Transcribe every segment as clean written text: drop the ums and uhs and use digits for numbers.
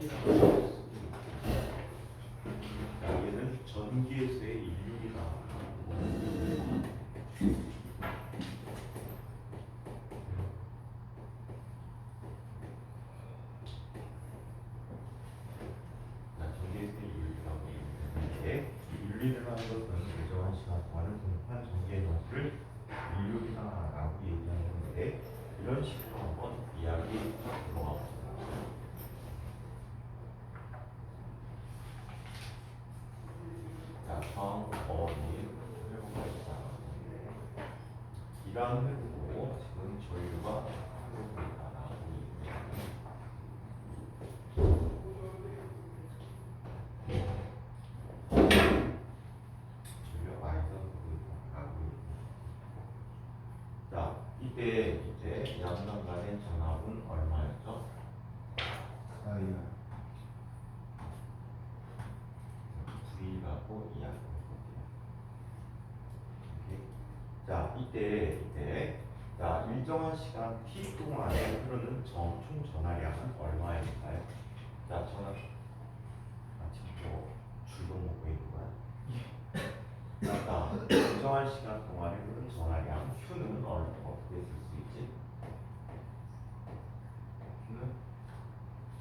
T라고 얘는 전기에서의 인류이다. 전기에서의 인류라고 얘기했는데 인류라는 것은 일정한 시간 동안을 공급한 전기 에너지를 인류이다라고 얘기하는데 이런 식으로 한번 이야기 들어가 봅니다. 어디 회로가 있다. 이러한 회로로 지금 전류가 흐르고 있다라고 전류 I가 흐르고 있다라고. 자, 이때 이제 양당 간의 전압은 얼마였죠? V라고 이야기. 자, 이때 자, 일정한 시간 t 동안에 흐르는 총 전하량은 얼마일까요? 자, 전하 지금 줄도 먹고 있는 거야. 자, 일정한 시간 동안에 흐르는 전하량 Q는 어떻게 쓸 수 있지? Q는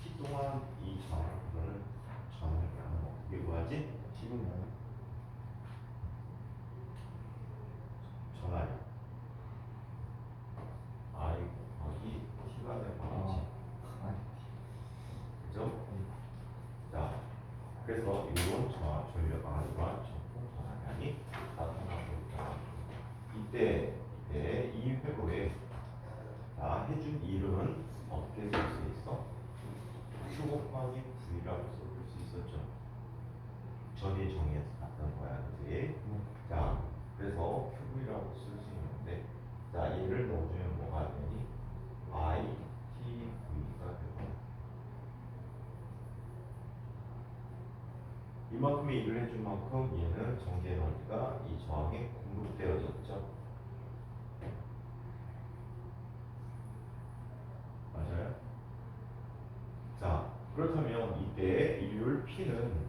t 동안 이 전하를 흐르는 전하량은 어떻게 구하지? 전하량 I 곱하기 t가 되는 그죠? 자, 그래서 이런 전류 I와 전통 전하량이 나타나고 있다. 이때 이 회로에 자, 해준 일은 어떻게 쓸 수 있어? Q 곱하기 V라고 써줄 수 있었죠. 전에 정의해서 봤던 거야, 그지? 자, 그래서 QV라고 쓸 수 있는데, 자, 얘를 넣어주면 뭐가 되니? ITV가 되고, 이만큼의 일을 해준 만큼 얘는 전기 에너지가 이 저항에 공급되어졌죠. 맞아요? 자, 그렇다면 이때 일률 P는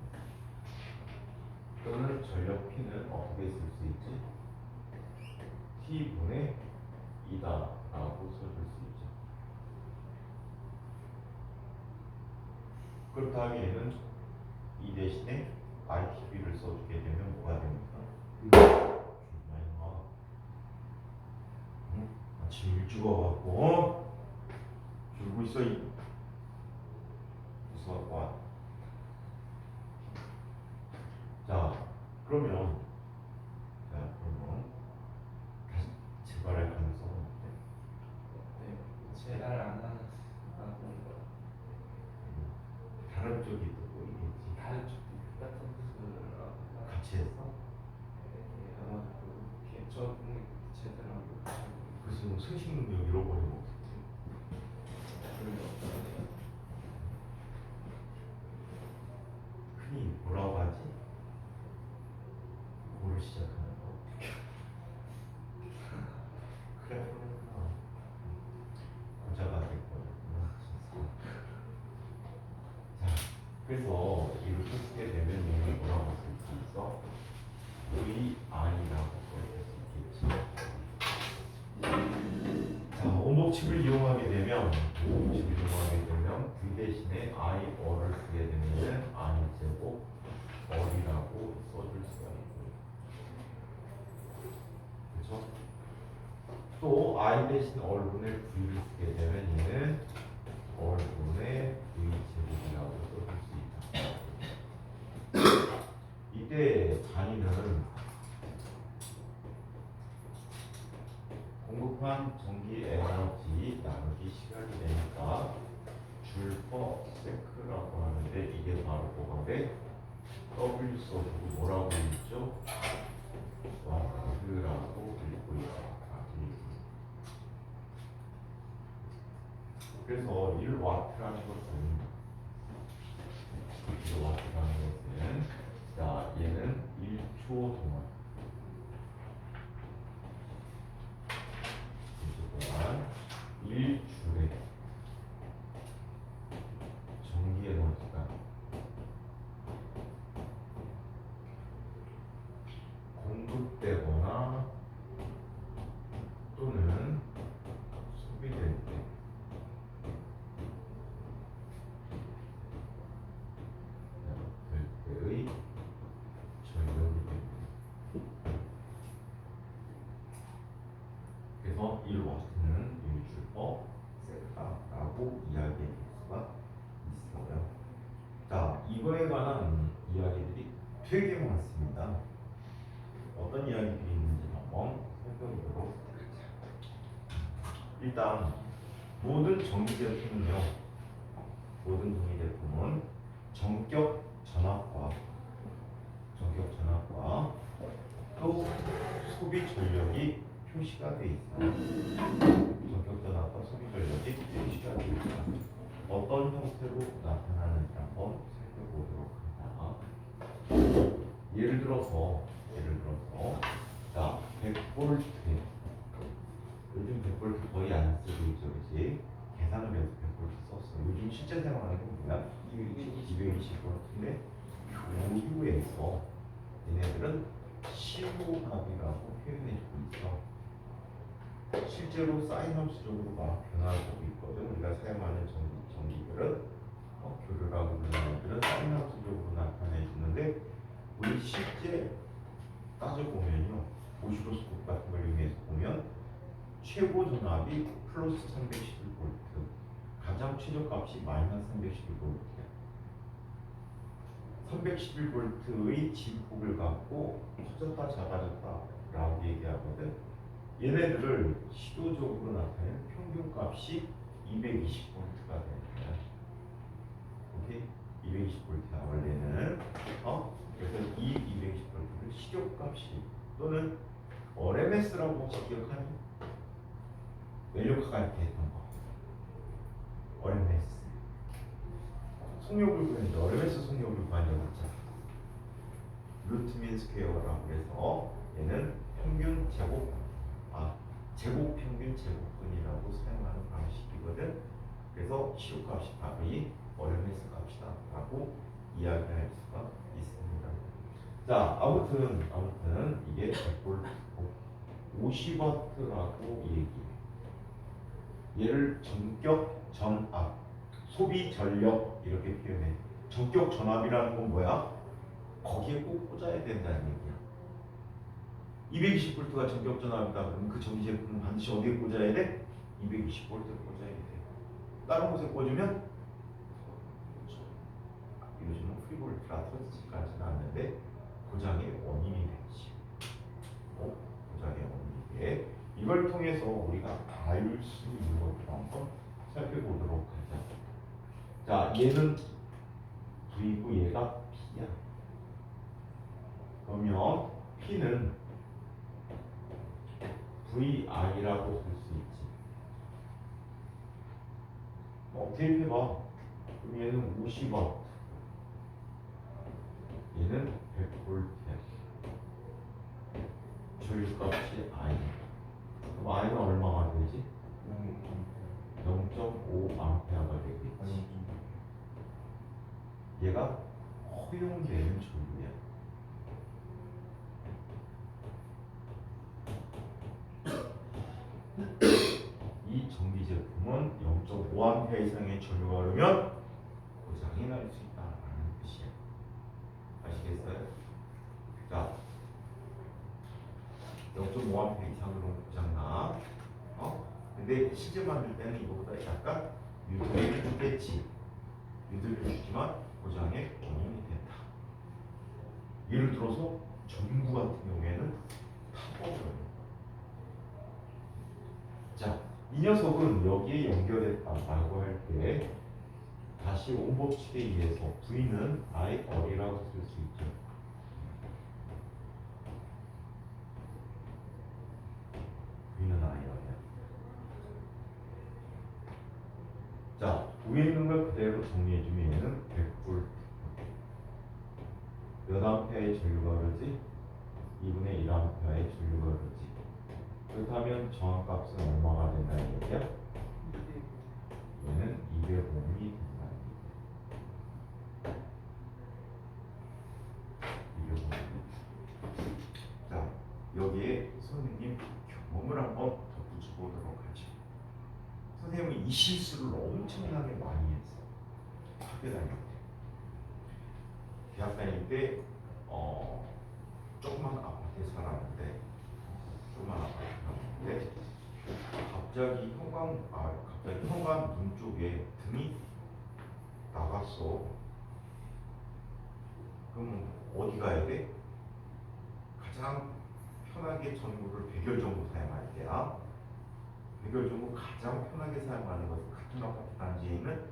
또는 전력 P는 어떻게 쓸 수 있지? T분의 2다라고 써줄 수 있죠. 그렇다면 얘는 이 대신에 ITV를 써주게 되면 뭐가 됩니까? 아침 일찍 와갖고 줄고 있어. 무서워갖고 와. 자, 그러면 재발할 가능성은 어때? 재발 안 하는 거야. 다른 쪽이 또 보이겠지. 다른 쪽 같은 것을 같이 했어? 아마 저 제대로 그래서 뭐 승식 능력 잃어버리면 어떡해? 흔히 뭐라고 하지? 뭐를 시작하는 거? 그래, 고자가 될 거였구나. 자, 그래서 이렇게 쓰게 되면 얘는 뭐라고 쓸 수 있어? V I라고 쓸 수 있겠지. 자, 원법칙을 이용하게 되면 그 대신에 I,O를 쓰게 되면 I 제곱 Or이라고 써줄 수가 있고, 그렇죠? 또 I 대신 Or분의 V를 쓰게 되면 얘는 Or분의 V 제곱이라고 써줄 수 있다. 이때 단위는 공급한 전기 에너지 나누기 시간이 되니까 줄 퍼 세크라고 하는데 이게 바로 뭐가 돼? W 써주고 뭐라고 읽죠? 와트라고 읽고 있다. 그래서 1와트라는 것은 자, 얘는 1초 동안 1줄에 전기 에너지 이거에 관한 이야기들이 되게 많습니다. 어떤 이야기들이 있는지 한번 살펴보도록 하겠습니다. 일단 모든 전기 제품은요, 모든 전기 제품은 전격 전압과 또 소비 전력이 표시가 돼 있어요. 전격 전압과 소비 전력이 표시가 돼 있어요. 어떤 형태로 나타나는지 한번 살펴보도록 합니다. 예를 들어서 자, 100V 요즘 100V 거의 안 쓰고 있죠, 그렇지? 계산을 해서 100V 썼어. 요즘 실제 생활하는 건 뭐야? 220V인데 요구에서 얘네들은 실고압이라고 표현해주고 있어. 실제로 사이너스적으로 막 변화하고 있거든. 우리가 사용하는 전기들은 교류라고 부르는 것들은 사이너스적으로 나타내주는데 우리 실제 따져보면요, 오시로스코프 같은 걸 이용해서 보면 최고 전압이 플러스 311V, 가장 최저값이 마이너스 311V야. 311V의 진폭을 갖고 커졌다 작아졌다 라고 얘기하거든. 얘네들을 시도적으로 나타내는 평균값이 220V가 되는 거야. 오케이? 220V야 원래는. 그래서 이 220V를 식욕값이 또는 RMS라고 혹시 기억하니? 멜로카가 이렇게 했던 거. RMS. 속력을 구했는데 RMS 속력을 구하려고 했잖아. 루트 민 스퀘어라고 해서 얘는 평균 제곱 평균 제곱근이라고 사용하는 방식이거든. 그래서 시효값이 답이 RMS 값이다 라고 이야기할 수가 있습니다. 자, 아무튼 이게 100V 50W라고 얘기해. 얘를 전격 전압, 소비 전력 이렇게 표현해. 전격 전압이라는 건 뭐야? 거기에 꼭 꽂아야 된다는 얘기야. 220V가 전격 전압이다 그러면 그 전기 제품은 반드시 어디에 꽂아야 돼? 220V에 꽂아야 돼. 다른 곳에 꽂으면 요즘은 프리볼트라 터지지까지는 않는데 고장의 원인이 되지. 고장의 원인이. 이걸 통해서 우리가 알 수 있는 것들 한번 살펴보도록 하자. 자, 얘는 V고 얘가 P야. 그러면 P는 VI라고 쓸 수 있지. 대입해봐. 그럼 얘는 50W, 얘는 100V야. 전류값이 I. 그럼 I는 얼마가 되지? 0.5A가 되겠지. 얘가 허용되는 전류야. 이 전기 제품은 0.5A 이상의 전류가 흐르면 고장이 날 수 있다는 뜻이야. 아시겠어요? 자, 0.5A 이상으로 고장나. 근데 실제 만들 때는 이거보다 약간 유도를 주겠지. 유도를 주지만 고장의 원인이 된다. 예를 들어서 전구 같은 경우에는 타버려요. 자, 이 녀석은 여기에 연결했다라고 할 때 다시 오법칙에 의해서 V는 I 어리라고 쓸 수 있죠. V는 I 어리야. 자, 위에 있는 걸 그대로 정리해주면 얘는 100V. 몇 암페어의 전류가 흐르지? 2분의 1암페어의 전류가 흐르지. 그렇다면 정확값은 얼마가 된다는 얘기야? 얘는 200ohm이 된다는 얘기야. 200ohm. 자, 여기에 선생님 경험을 한번 덧붙여보도록 하죠. 선생님은 이 실수를 엄청나게 많이 했어. 학교 다닐 때. 대학 다닐 때 조그만 아파트에 살았는데 갑자기 현관 문 쪽에 등이 나갔어. 그럼 어디 가야 돼? 가장 편하게 전구를 백열 전구 사용할 때야. 백열 전구 가장 편하게 사용하는 것은 같은 아파트 단지에 있는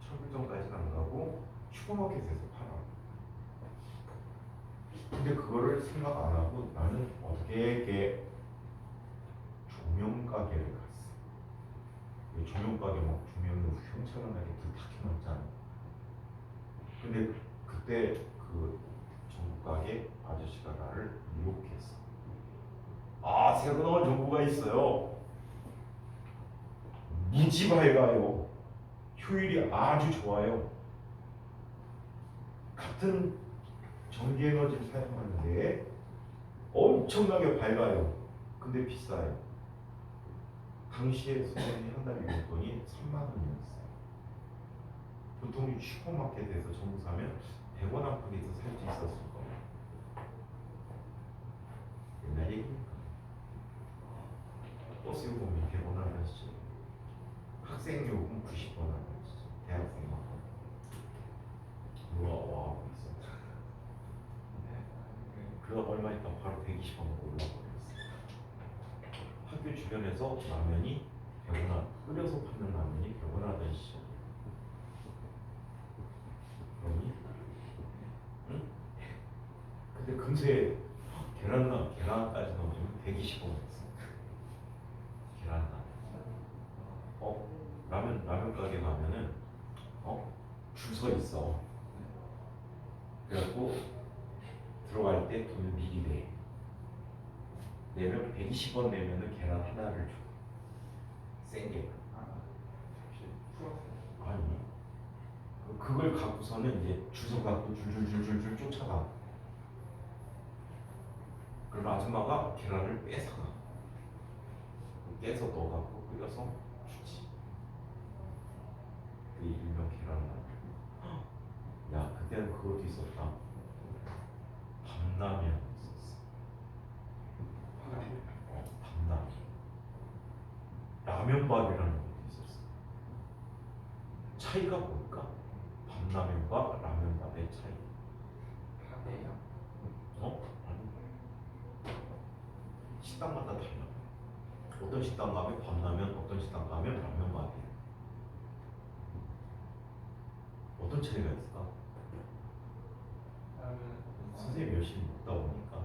철물점까지는 안 가고 슈퍼마켓에서 팔아. 근데 그거를 생각 안 하고 나는 어떻게 이게 조명 가게를 갔어. 이 조명 가게 막 조명이 휘황찬란하게 불 탁 켜놨잖아. 근데 그때 그 전구 가게 아저씨가 나를 유혹했어. 아, 새로 나온 전구가 있어요. 무지 밝아요. 효율이 아주 좋아요. 같은 전기 에너지를 사용하는데 엄청나게 밝아요. 근데 비싸요. 당시에 선생님이 한 달에 용돈이 3만 원이었어요. 보통 슈퍼마켓에서 전구 사면 100원 한 푼에서 살 수 있었을 거예요. 옛날 얘기니까. 버스 요금이 100원 하는 시절. 학생 요금 90원 하는 시절. 대학생 요금. 누가 와 하고 있었죠. 그러다 얼마 있다 바로 120원으로 올라버렸어요. 학교 주변에서 라면이 100원, 끓여서 파는 라면이 100원 하던 시절. 그러니? 응? 근데 금세 계란까지 넣으면 120원이었어. 계란나. 라면 가게 가면은 줄 서 있어. 그래갖고 들어갈 때 돈을 미리 내. 내면 120원 내면은 계란 하나를 줘. 센 게. 아니. 그걸 갖고서는 이제 주소 갖고 줄줄줄줄 쫓아가. 그럼 아줌마가 계란을 뺏어가. 깨서 넣어갖고 끓여서 주지. 그 일명 계란라면. 야, 그때는 그것도 있었다. 밤라면 있었어. 밤라면. 라면밥이라는 것도 있었어. 차이가 뭘까? 밤라면과 라면밥의 차이. 다대요. 아니. 식당마다 달라. 어떤 식당 가면 밤라면, 어떤 식당 가면 라면밥이에요. 어떤 차이가 있을까? 선생님이 열심히 먹다 보니까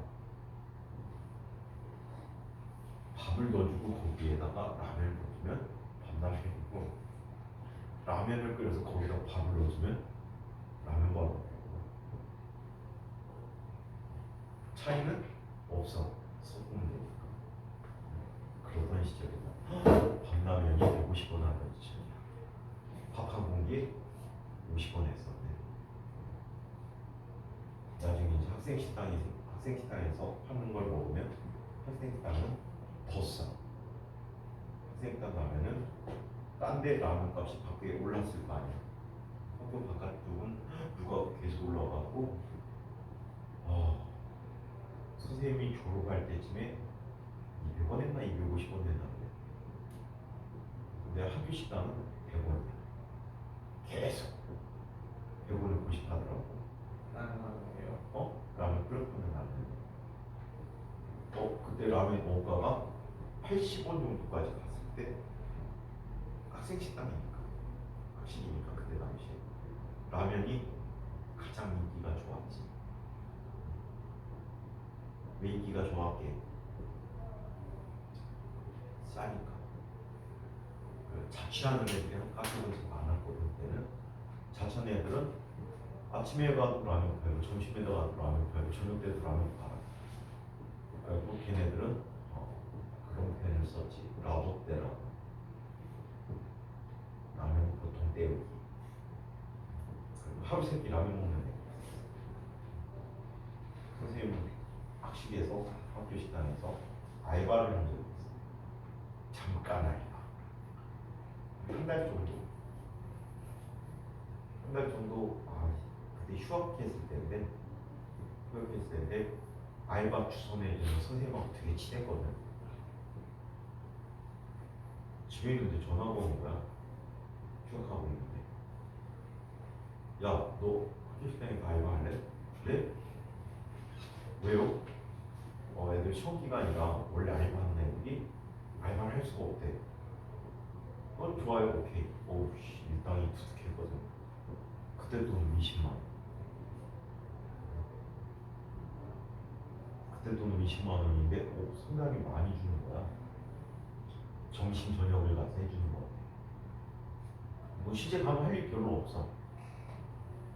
밥을 넣어주고 거기에다가 라면을 넣어주면 밤라면이고, 라면을 끓여서 거기다 밥을 넣어주면 라면밥이 되고. 차이는 없어. 섞으면 되니까. 그러던 시절이다. 밤라면이 150원 하던 시절이야. 밥 한 공기에 50원 했었네. 나중에 이제 학생식당에서 파는 걸 먹으면 학생식당은 더 싸. 학생식당 가면은 딴 데 라면 값이 밖에 올랐을 거 아니야. 학교 바깥쪽은 누가 계속 올라가고, 선생님이 졸업할 때쯤에 200원 했나 250원 됐는데, 근데 학교 식당은 100원이야. 계속 100원을 고집하더라고. 라면이에요. 라면 끓여보는 라면. 그때 라면 원가가 80원 정도까지 갔을 때, 학생 식당이니까, 학식이니까 그때 당시에 라면이 가장 인기가 좋았지. 왜 인기가 좋았게? 싸니까. 자취하는 애들은 가격은 좀 많았거든. 그때는 자취하는 애들은 아침에 가도 라면 팔고, 점심에 가도 라면 팔고, 저녁 때도 라면 팔아. 그리고 걔네들은 그런 표현을 썼지. 라봇대라고. 라면 보통 때우기. 하루 세끼 라면 먹는 애. 선생님 학식에서 학교 식당에서 알바를 한 적이 있어. 잠깐 알바. 한 달 정도. 한 달 정도. 그때 휴학했을 때인데, 알바 주소 내주는 선생님하고 되게 친했거든. 집에 있는데 전화가 오는 거야. 휴학하고 있는데. 야, 너 학교 식당에 가 알바할래? 네? 왜요? 애들 시험 기간이라 원래 알바하는 애들이 알바를 할 수가 없대. 좋아요. 오케이. 어우 씨, 일당이 두둑했거든. 그때 돈 20만 원. 그때 돈 20만 원인데 상당히 많이 주는 거야. 점심 저녁을 가서 해주는 거. 뭐 시제 가면 할 일 별로 없어.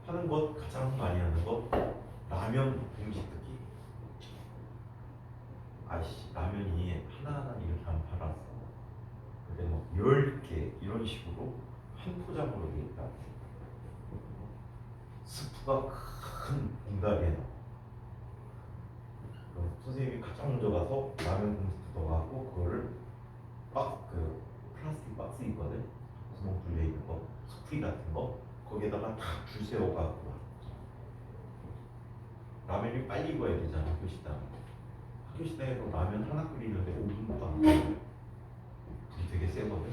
하는 것 가장 많이 하는 것 라면 봉지 뜯기. 아이씨 라면이 하나하나 이렇게 안 팔았어. 근데 뭐 10개 이런 식으로 한 포장으로 돼 있다. 스프가 큰 봉다리에 넣어. 그럼 선생님이 가장 먼저 가서 라면 봉지 뜯어가고 그거를 그 플라스틱 박스 있거든. 구멍 뚫려 있는 거, 스프리 같은 거 거기에다가 다 줄 세워가고 라면이 빨리 익어야 되잖아. 학교 식당. 학교 식당에서 라면 하나 끓이는데 5분도 안 걸려. 불이 되게 세거든.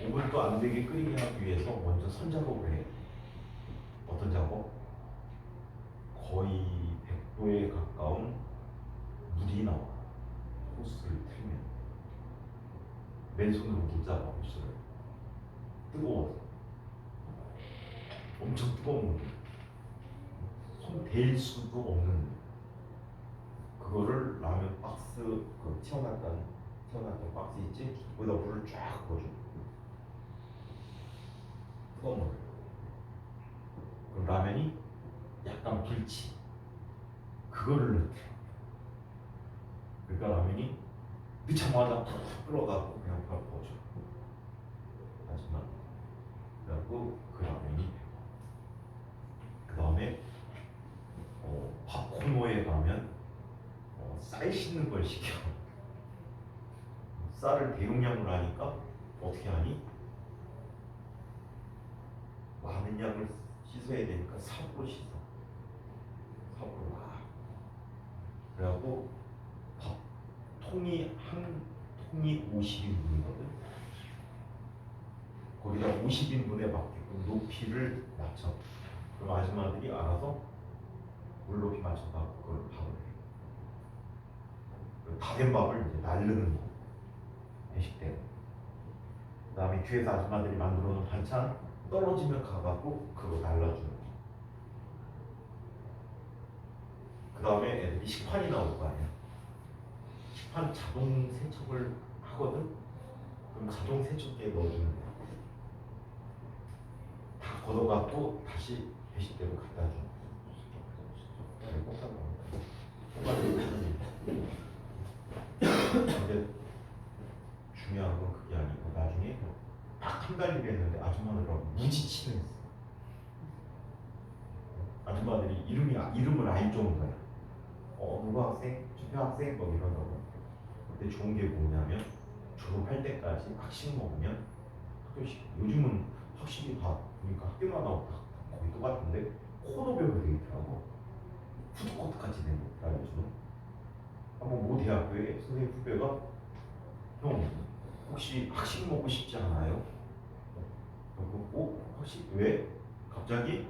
5분도 안 되게 끓이게 하기 위해서 먼저 선작업을 해. 어떤 작업? 거의 100도에 가까운 물이 나와. 호스를 틀면 맨손으로 못 잡아. 호스를 뜨거워서 엄청 뜨거운 물. 손 댈 수도 없는 그거를 라면 박스 그 튀어났던 박스 있지? 거기다 물을 쫙 부어줘. 뜨거운 물. 그럼 라면이 약간 불지. 그거를 넣더라. 그러니까 라면이 넣자마자 푹 끓어가고 그냥 바로 부어줘. 하지만 그래갖고 그 라면이 그 다음에 밥 코너에 가면 쌀 씻는 걸 시켜. 쌀을 대용량으로 하니까 어떻게 하니? 많은 양을 씻어야 되니까 삽으로 씻어. 삽으로. 그래갖고 밥 통이 한 통이 50인분이거든. 거기다 50인분에 맞게끔 높이를 맞춰. 그럼 아줌마들이 알아서 물 높이 맞춰서 그걸 밥을 해. 다 된 밥을 이제 날르는 거. 회식 때. 그 다음에 뒤에서 아줌마들이 만들어 놓은 반찬 떨어지면 가갖고 그거 날라주는 거. 그 다음에 애들이 식판이 나올 거 아니야. 식판 자동 세척을 하거든. 그럼 자동 세척기에 넣어주는 거야. 다 걷어갖고 다시 회식대로 갖다 주는 거야. 근데 중요한 건 그게 아니고 나중에 딱 한 달 일했는데 아줌마들하고 무지 친했어. 아줌마들이 이름을 알 정도야. 누구 학생? 주표 학생? 뭐 이러더라고. 근데 좋은 게 뭐냐면 졸업할 때까지 학식 먹으면 학교식. 요즘은 학식이 다 보니까 학교마다 다 거의 똑같은데 코너별로 되어 있더라고. 푸드코트 같이 된 거야 요즘은. 한번 모 대학교에 선생님 후배가 형 혹시 학식 먹고 싶지 않아요? 그리고 학식 왜? 갑자기?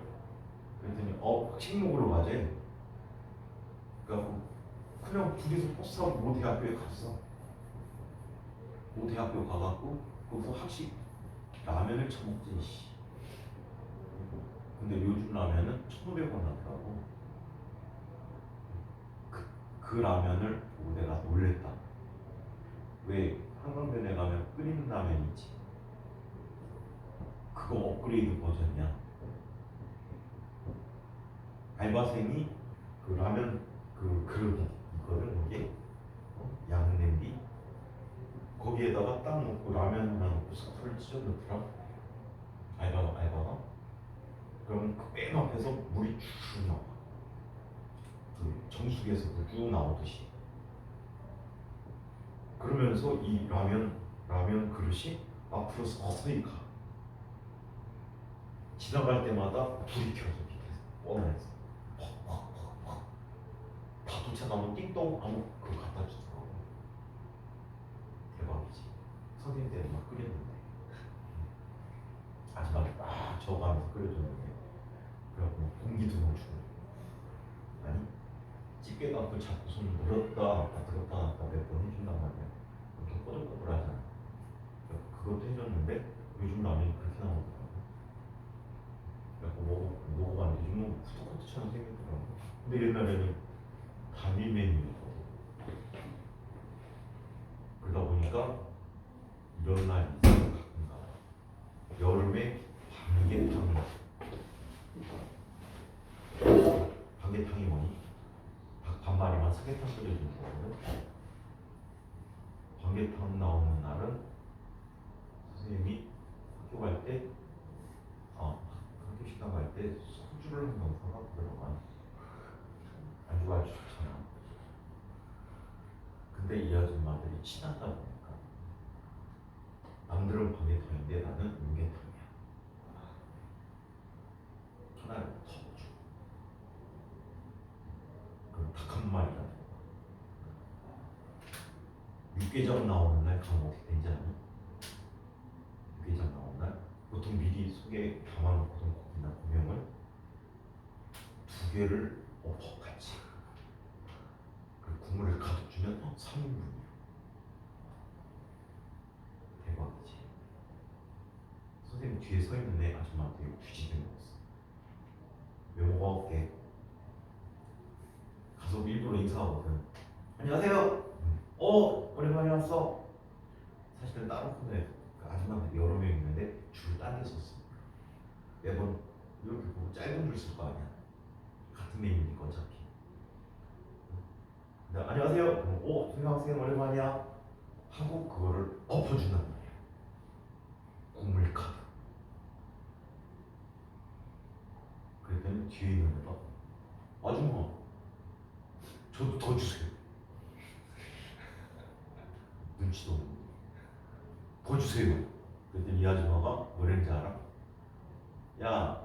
그랬더니 학식 먹으러 가재. 그러니까 그냥 둘이서 버스 타고 모 대학교에 갔어. 모 대학교 가갖고 거기서 학식 라면을 처먹지. 근데 요즘 라면은 1,500원 하더라고. 그 라면을 보고 내가 놀랬다. 왜 한강변에 가면 끓이는 라면 있지? 그거 업그레이드 버전이야. 알바생이 그 라면 그 그릇 있거든. 이게 양은 냄비 거기에다가 딱 넣고 라면 하나 넣고 스프를 찢어 넣더라. 알바가 그럼 그 맨 앞에서 물이 쭉 나와. 그 정수기에서 쭉 나오듯이. 그러면서 이 라면 그릇이 앞으로 서서히 가. 지나갈 때마다 불이 켜져. 밑에서 뻔해서 퍽퍽퍽퍽 다 도착하면 띵동 하고 그거 갖다 주더라고. 대박이지. 선생님 때는 막 끓였는데 아줌마가 막 저어가면서 끓여줬는데 그래갖고 공기도 넣어주고 아니 집게 갖고 자꾸 손 들었다 놨다 들었다 놨다 몇 번 해준단 말이야. 이렇게 꼬들꼬들하잖아. 그것도 해줬는데 요즘 라면이 그렇게 나오더라고. 그래갖고 먹어봤는데 요즘은 푸드코트처럼 생겼더라고. 근데 옛날에는 단일 메뉴였거든. 그러다 보니까 이런 날이 있어. 가끔가 여름에 반개탕이 뭐니? 닭 반마리만 삼계탕 끓여주는 거거든. 반개탕 나오는 날은 선생님이 학교 갈 때, 학교 식당 갈 때 소주를 한 병 사갖고 들어가. 안주가 아주 좋잖아. 근데 이 아줌마들이 친하다 보니까 남들은 반개탕인데 나는 윤개탕이야. 하나를 더 줘. 그럼 닭 한 마리가 들어가. 육개장 나오는 날 그럼 어떻게 되는지 아니? 육개장 나오는 날 보통 미리 속에 담아놓거든. 고기나 고명을 두 개를 엎어같이 그 국물을 가득 주면 3인분이야. 대박이지. 선생님 뒤에 서 있는 애 아줌마한테 뒤지게 먹었어. 왜 먹어볼게. 가서 일부러 인사하거든. 안녕하세요. 오랜만에 왔어. 사실은 다른 코너에 그 아줌마들이 여러 명 있는데 줄을 딴데 섰어. 매번 이렇게 보고 짧은 줄 쓸 거 아니야. 같은 메뉴니까 어차피. 근데 안녕하세요. 그럼 선생님 오랜만이야. 하고 그거를 엎어준단 말이야. 국물 가득. 그랬더니 뒤에 있는 애가 아줌마 저도 더 주세요. 눈치도 없는데 더 주세요. 그랬더니 이 아줌마가 뭐랬는지 알아? 야,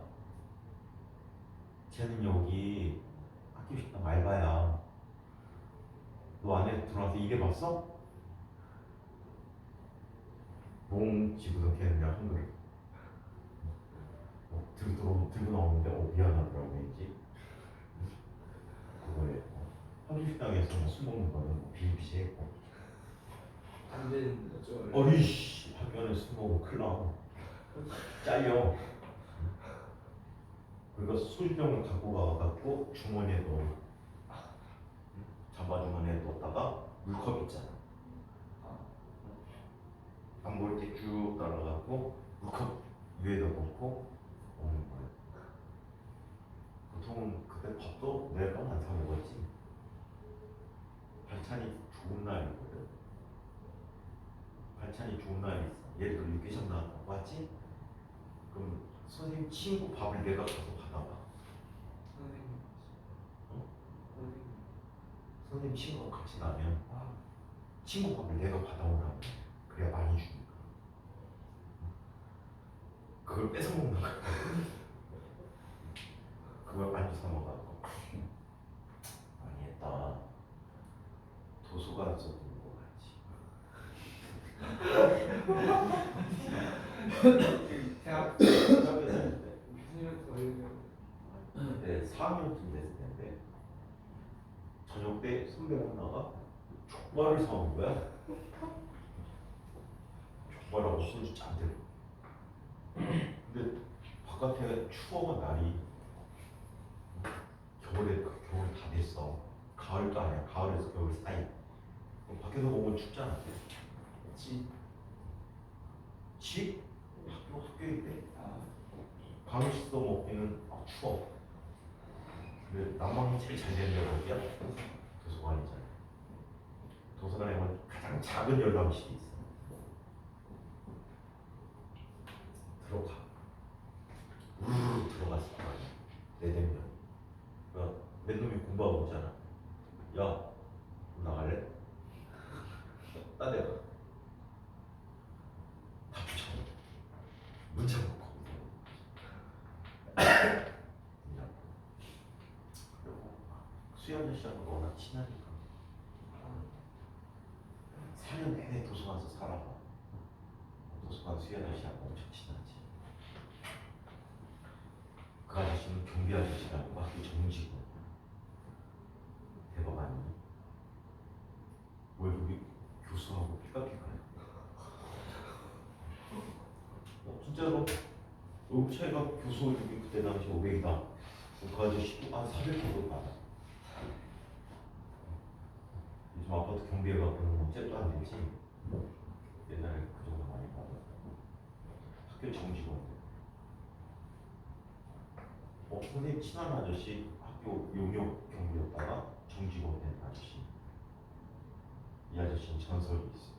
쟤는 여기 학교 식당 알바야. 너 안에 들어와서 일해봤어? 롱 집어서 걔는 내가 한 그릇 들고 나오는데 미안하더라고 왠지. 그거에 학교 식당에서 술 먹는 거는 비일비재했고 안 되는 거죠. 어이씨 학교 안에 술 먹으면 큰일 나. 잘려. 그러니까 소주병을 갖고 가갖고 주머니에 넣어. 잠바 주머니에 넣었다가 물컵 있잖아. 안 보일 때 쭉 따라가고 물컵 위에다 놓고 먹는 거야. 보통은 그때 밥도 매번 안 사 먹었지. 반찬이 좋은 날이거든. 반찬이 좋은 날이 있어. 예를 들어 육개장 나왔다고 하지? 그럼 선생님 친구 밥을 내가 가서 받아봐. 선생님. 선생님. 선생님 친구하고 같이 나면 친구 밥을 내가 받아오라고. 그래야 많이 주니까. 그걸 뺏어 먹는 거야. 그걸 많이 사 먹어갖고 많이 했다. 도서관에서 보는 거 같지. 대학 무슨 네, 4학년쯤 됐을 텐데 저녁 때 선배가 나가 족발을 사온 거야. 족발하고 소주 잔뜩. 근데 바깥에 추워가 날이 겨울이 다 됐어. 가을도 아니야. 가을에서 겨울 사이. 밖에서 보면 춥잖아. 집? 학교일 때 방을 씻어 먹기는 추워. 근데 난방이 제일 잘 되는 데가 어디야? 도서관이잖아. 도서관에 보면 가장 작은 열람실이 있어. 들어가. 우르르 들어갔을 거 아니야. 내대면. 그러니까 맨 놈이 공부하고 있잖아. 야, 나갈래? 따대가. 다 붙여버려. 문 잠그고. 그리고 수현 아저씨하고 워낙 친하니까 4년 내내 도서관에서 살아봐. 도서관 수현 아저씨하고 엄청 친하지. 그 아저씨 아저씨는 경비 아저씨라고 학교 정직원. 대박 아니니? 월급이 교수하고 피카피카해. 진짜로 월급 차이가 교수 월급이 그때 당시 500이다. 그 아저씨도 한 400 정도 받아. 요즘 아파트 경비해가 그런 건 잽도 안 되지. 옛날에 그 정도 많이 받았어. 학교 정직원. 선생님 친한 아저씨 학교 용역 경비였다가 정직원 된 아저씨. 이 아저씨는 전설이 있어.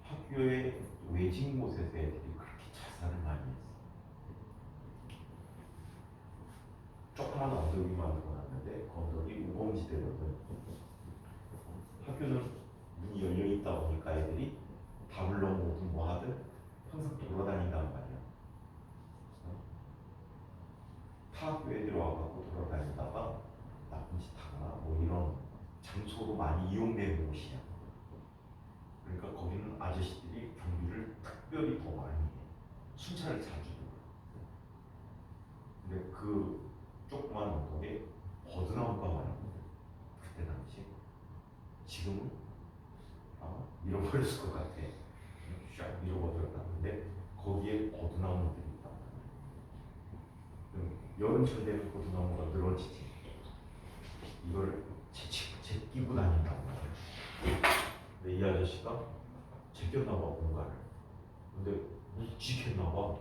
학교의 외진 곳에서 애들이 그렇게 자살을 많이 했어. 조그만 언덕이 만들어놨는데 그 언덕이 우범지대거든. 학교는 문이 열려 있다 보니까 애들이 답을 넘어오든 뭐 하든 항상 돌아다닌단 말이야. 타 학교 애들 와갖고 돌아다니다가 나쁜 짓 하거나 뭐 이런 장소로 많이 이용되는 곳이야. 그러니까 거기는 아저씨들이 경비를 특별히 더 많이 해. 순찰을 자주 해. 근데 그 조그만 언덕에 버드나무가 많았거든. 그때 당시. 지금은 잃어버렸을 것 같아. 쫙 잃어버렸다는데 거기에 버드나무들이 있단 말이야. 여름철 되면 버드나무가 늘어지지. 이걸 제끼고 다닌단 말이야. 근데 이 아저씨가 제꼈나봐 뭔가를. 근데 묵직했나봐.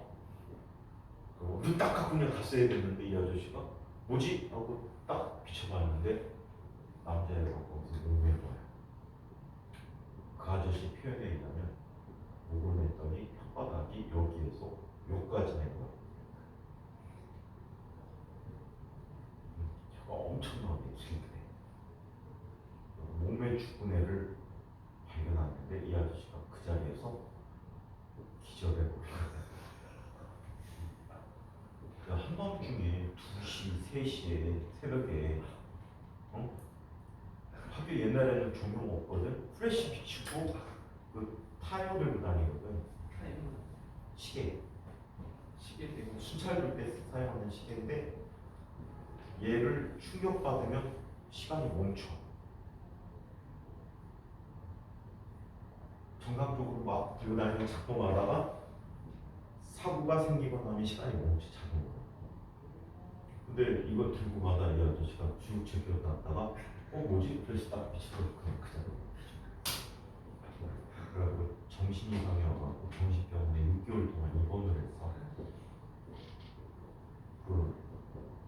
눈딱 갖고 그냥 갔어야 됐는데 이 아저씨가 뭐지? 하고 딱 비춰봤는데 남자애가 거기서 목맨 거야. 그 아저씨 표현에 의하면 목을 맸더니 혓바닥이 여기에서 여기까지 낸 거야. 혀가 엄청나게 슬프대. 목매 죽은 애를 발견하는데 이 아저씨가 그 자리에서 기절해버려. 한밤중에 2시, 3시에 새벽에 학교 옛날에는 조명 없거든. 프레시 비추고 그 타이어 들고 다니거든. 시계 때문에 순찰 때 사용하는 시계인데 얘를 충격받으면 시간이 멈춰. 정상적으로 막 들고 다니는 작동하다가 사고가 생기거나 하면 시간이 멈춰 자는 거야. 근데 이거 들고 가다 이 아저씨가 쭉 제껴놨다가 뭐지? 그래서 딱 비치고 그냥 그 자리에 그래갖고 정신 이상이 와갖고 정신병원에 6개월 동안 입원을 했어. 그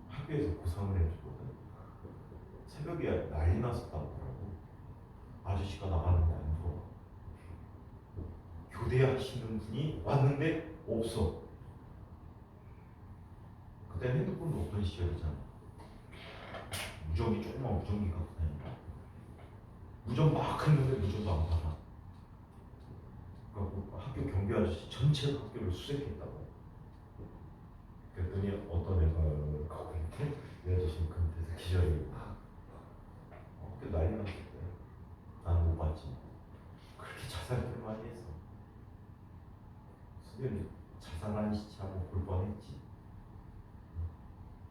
학교에서 보상을 해주거든. 새벽에 난리 났었다고 하더라고. 아저씨가 나가는데 안 들어와. 교대하시는 분이 왔는데 없어. 그때 핸드폰도 없던 시절이잖아. 무전기 조그만 무전기 갖고 다닌다. 무전 막 했는데 무전도 안 받아. 그래갖고 학교 경비 아저씨 전체 학교를 수색했다고. 그랬더니 어떤 애가 가고 있는데 이 아저씨는 그 밑에서 기절이고. 학교 난리 났을 때 나는 못 봤지. 그렇게 자살을 많이 했어. 수련이 자살한 시체하고 볼 뻔했지.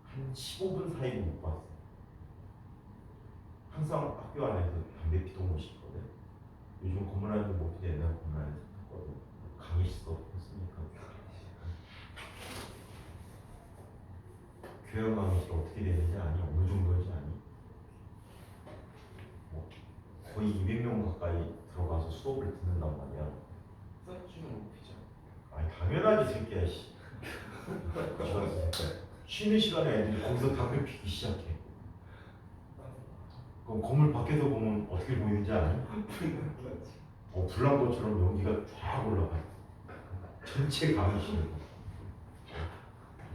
한 15분 사이도 못 봤어. 항상 학교 안에서 담배 피던 곳이 있거든. 요즘 건물 안에서 못 피는데 옛날 건물 안에서 폈거든. 강의실도 없으니까. 교양 강의실 어떻게 되는지 아니? 어느 정도인지 아니? 거의 200명 가까이 들어가서 수업을 듣는단 말이야. 써주면 못 피죠. 아니 당연하지 새끼야 씨. 쉬는 시간에 애들이 거기서 담배 피기 시작해. 그럼 건물 밖에서 보면 어떻게 보이는지 아니? 불난 것처럼 연기가 쫙 올라가. 전체 강의실.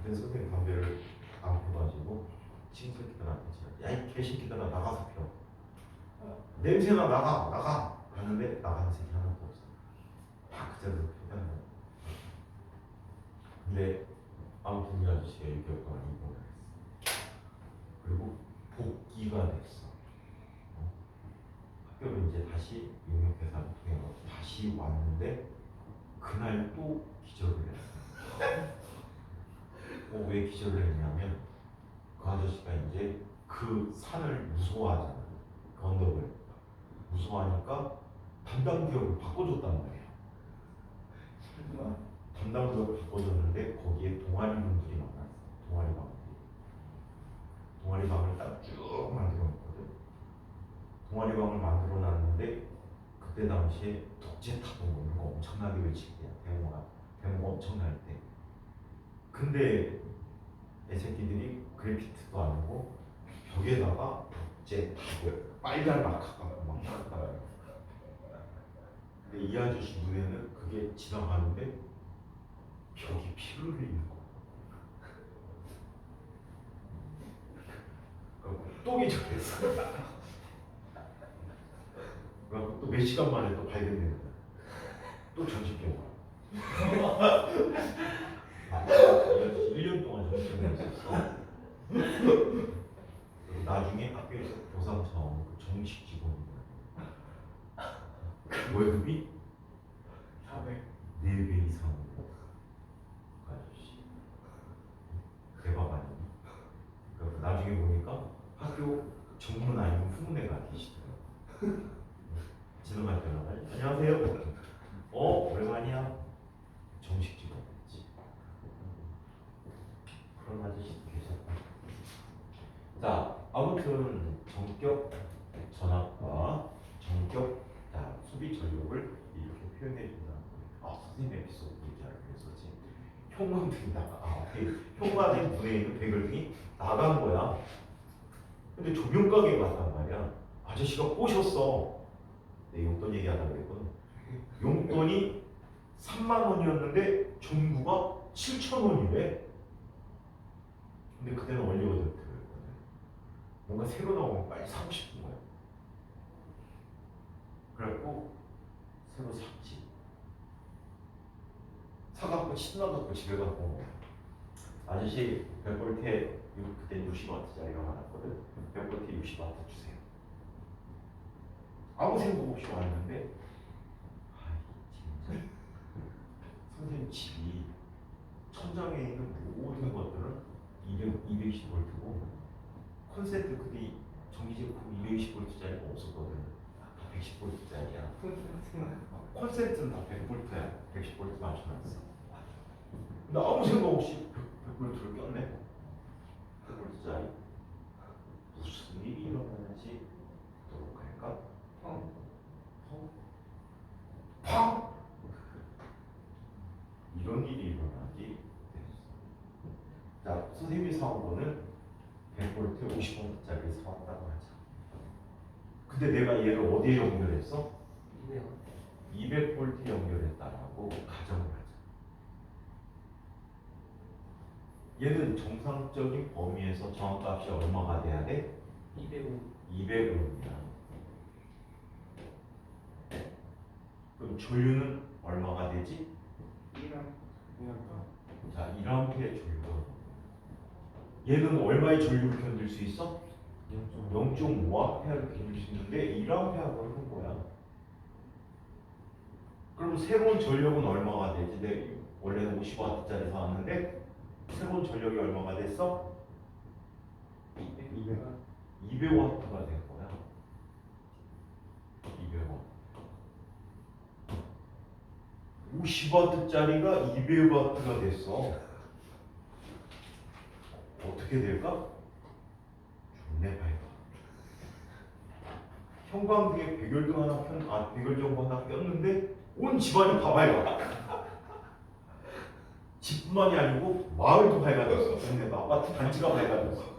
그때 선생님 담배를 안 펴가지고 친구 새끼들한테 야이 개새끼들아 나가서 펴. 냄새나 나가 하는데 나가는 새끼 하나도 없어. 다 그 자리에서 펴다는 거야. 근데 아무튼 이 아저씨가 6개월 동안 입원을 했어. 그리고 복귀가 됐어. 학교를 이제 다시 용역회사를 통해 다시 왔는데 그날 또 기절을 했어. 왜 기절을 했냐면 그 아저씨가 이제 그 산을 무서워하잖아. 그 언덕을 무서워하니까 담당 구역을 바꿔줬단 말이야. 담당 구역을 바꿔줬는데 거기에 동아리 분들이 많았어. 동아리 방들이. 동아리 방을 딱 쭉 만들어 놓거든. 동아리 방을 만들어 놨는데 그때 당시에 독재 타고 뭐 이런 거 엄청나게 외칠 때야. 데모가 엄청날 때. 근데 애새끼들이 그래피티도 안 하고 벽에다가 독재 타고 빨간 마카가 막 나갔다가. 근데 이 아저씨 눈에는 그게 지나가는데 벽이 피를 흘리는 거야. 또 기절했어. 그래갖고 또 몇 시간 만에 또 발견되는 거야. 또 전시병원. 1년 동안 전시병원에 있었어. 나중에 학교에서 보상 차원 그 정식 직원인 거야. 월급이 4배 이상으로. 그 아저씨. 대박 아니니? 그래서 나중에 보니까 학교 정문 아니면 후문에가 계시더라고요. 지나갈 때마다 안녕하세요. 오랜만이야. 정식 직원이지. 그런 아저씨도 계셨고. 자, 아무튼 전격 전압과 전격 수비 전력을 이렇게 표현해 준다는 거예요. 선생님 에피소드 얘기하기 위해서 지금 형광등이 형광등 문에 있는 백열등이 나간 거야. 근데 조명 가게에 갔단 말이야. 아저씨가 꼬셨어. 내 용돈 얘기하다 그랬거든. 용돈이 3만 원이었는데 전부가 7천 원이래. 근데 그때는 얼리어답터였거든. 뭔가 새로 나오면 빨리 사고 싶은 거야. 그래갖고 새로 샀지. 사갖고 신나갖고 집에 갖고 아저씨 100볼트에 그때 60W짜리가 많았거든. 100볼트에 60W 주세요. 아무 생각 없이 왔는데 진짜 선생님 집이 천장에 있는 모든 것들은 220V고 콘센트 그때 전기 제품 220V짜리가 없었거든. 다 110V짜리야. 콘센트는 다 100V야. 110V 맞춰놨어. 근데 아무 생각 없이 100V를 꼈네. 100V짜리. 무슨 일이 일어나는지 보도록 할까? 팡! 이런 일이 일어나기 됐어. 자, 선생님이 사온 거는 100V 50V짜리 사왔다고 하자. 근데 내가 얘를 어디에 연결했어? 200V 연결했다라고 가정을 하자. 얘는 정상적인 범위에서 정확값이 얼마가 돼야 돼? 200V야. 그럼 전류는 얼마가 되지? 1A. 자, 1A의 전류가. 얘는 얼마의 전류를 견딜 수 있어? 0.5A를 견딜 수 있는데 1A가 하는 거야. 그럼 새로운 전력은 얼마가 되지? 원래는 50W짜리 사왔는데 새로운 전력이 얼마가 됐어? 200W가 된 거야. 200W. 50W짜리가 200W가 됐어. 어떻게 될까? 좋네 밝아. 형광등에 백열등 하나 백열전구 하나 꼈는데 온 집안이 다 밝아. 집뿐만이 아니고 마을도 밝아졌어. 동네가 아파트 단지가 밝아졌어.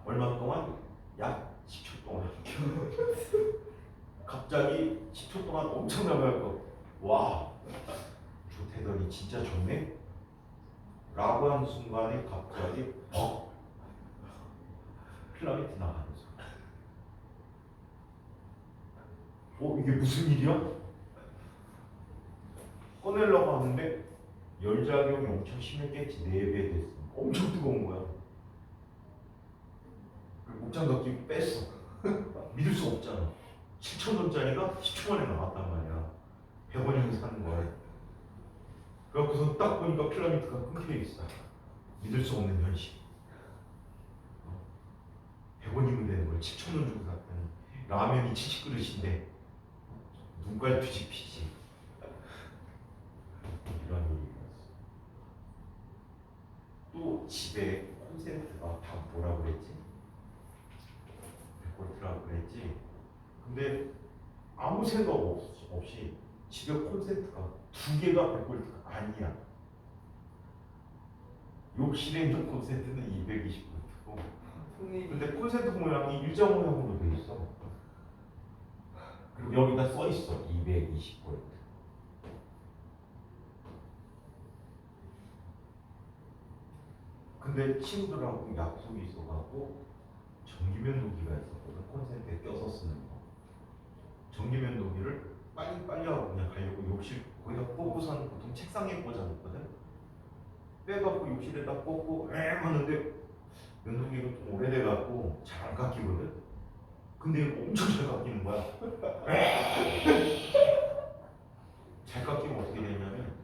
얼마 동안? 약 10초 동안. 갑자기 10초 동안 엄청나게 밝고 와 좋대더니 진짜 좋네? 라고 하는 순간에 갑자기 필라멘트 나가는 소리. 이게 무슨 일이야? 꺼내려고 하는데 열작용이 엄청 심했겠지. 4배 됐어. 엄청 뜨거운 거야. 목장갑도 뺐어. 믿을 수 없잖아. 7,000원짜리가 10초 만에 나왔단 말이야. 100원이면 사는 거야. 그래서 딱 보니까 필라미드가 끊겨 있어. 믿을 수 없는 현실. 100원이면 되는 걸 7,000원 주고 샀더니 라면이 70그릇인데 눈깔 뒤집히지. 이런 일이 있었어. 또 집에 콘센트가 다 뭐라 그랬지? 100볼트라고 그랬지? 근데 아무 생각 없이 집에 콘센트가 2개가 100볼트가 아니야. 욕실에 있는 콘센트는 220볼트고 근데 콘센트 모양이 일정 모양으로 돼 있어. 그리고 여기다 써 있어 220볼트. 근데 친구들하고 약속이 있어가지고 전기면도기가 있었거든. 콘센트에 껴서 쓰는 거. 전기면도기를 빨리 하고 그냥 가려고 욕실 거기다 꽂고서는 보통 책상에 꽂아놓거든. 빼갖고 욕실에다 꽂고 하는데 면도기가 좀 오래돼갖고 잘 안 깎이거든. 근데 이거 엄청 잘 깎이는 거야. 잘 깎이면 어떻게 되냐면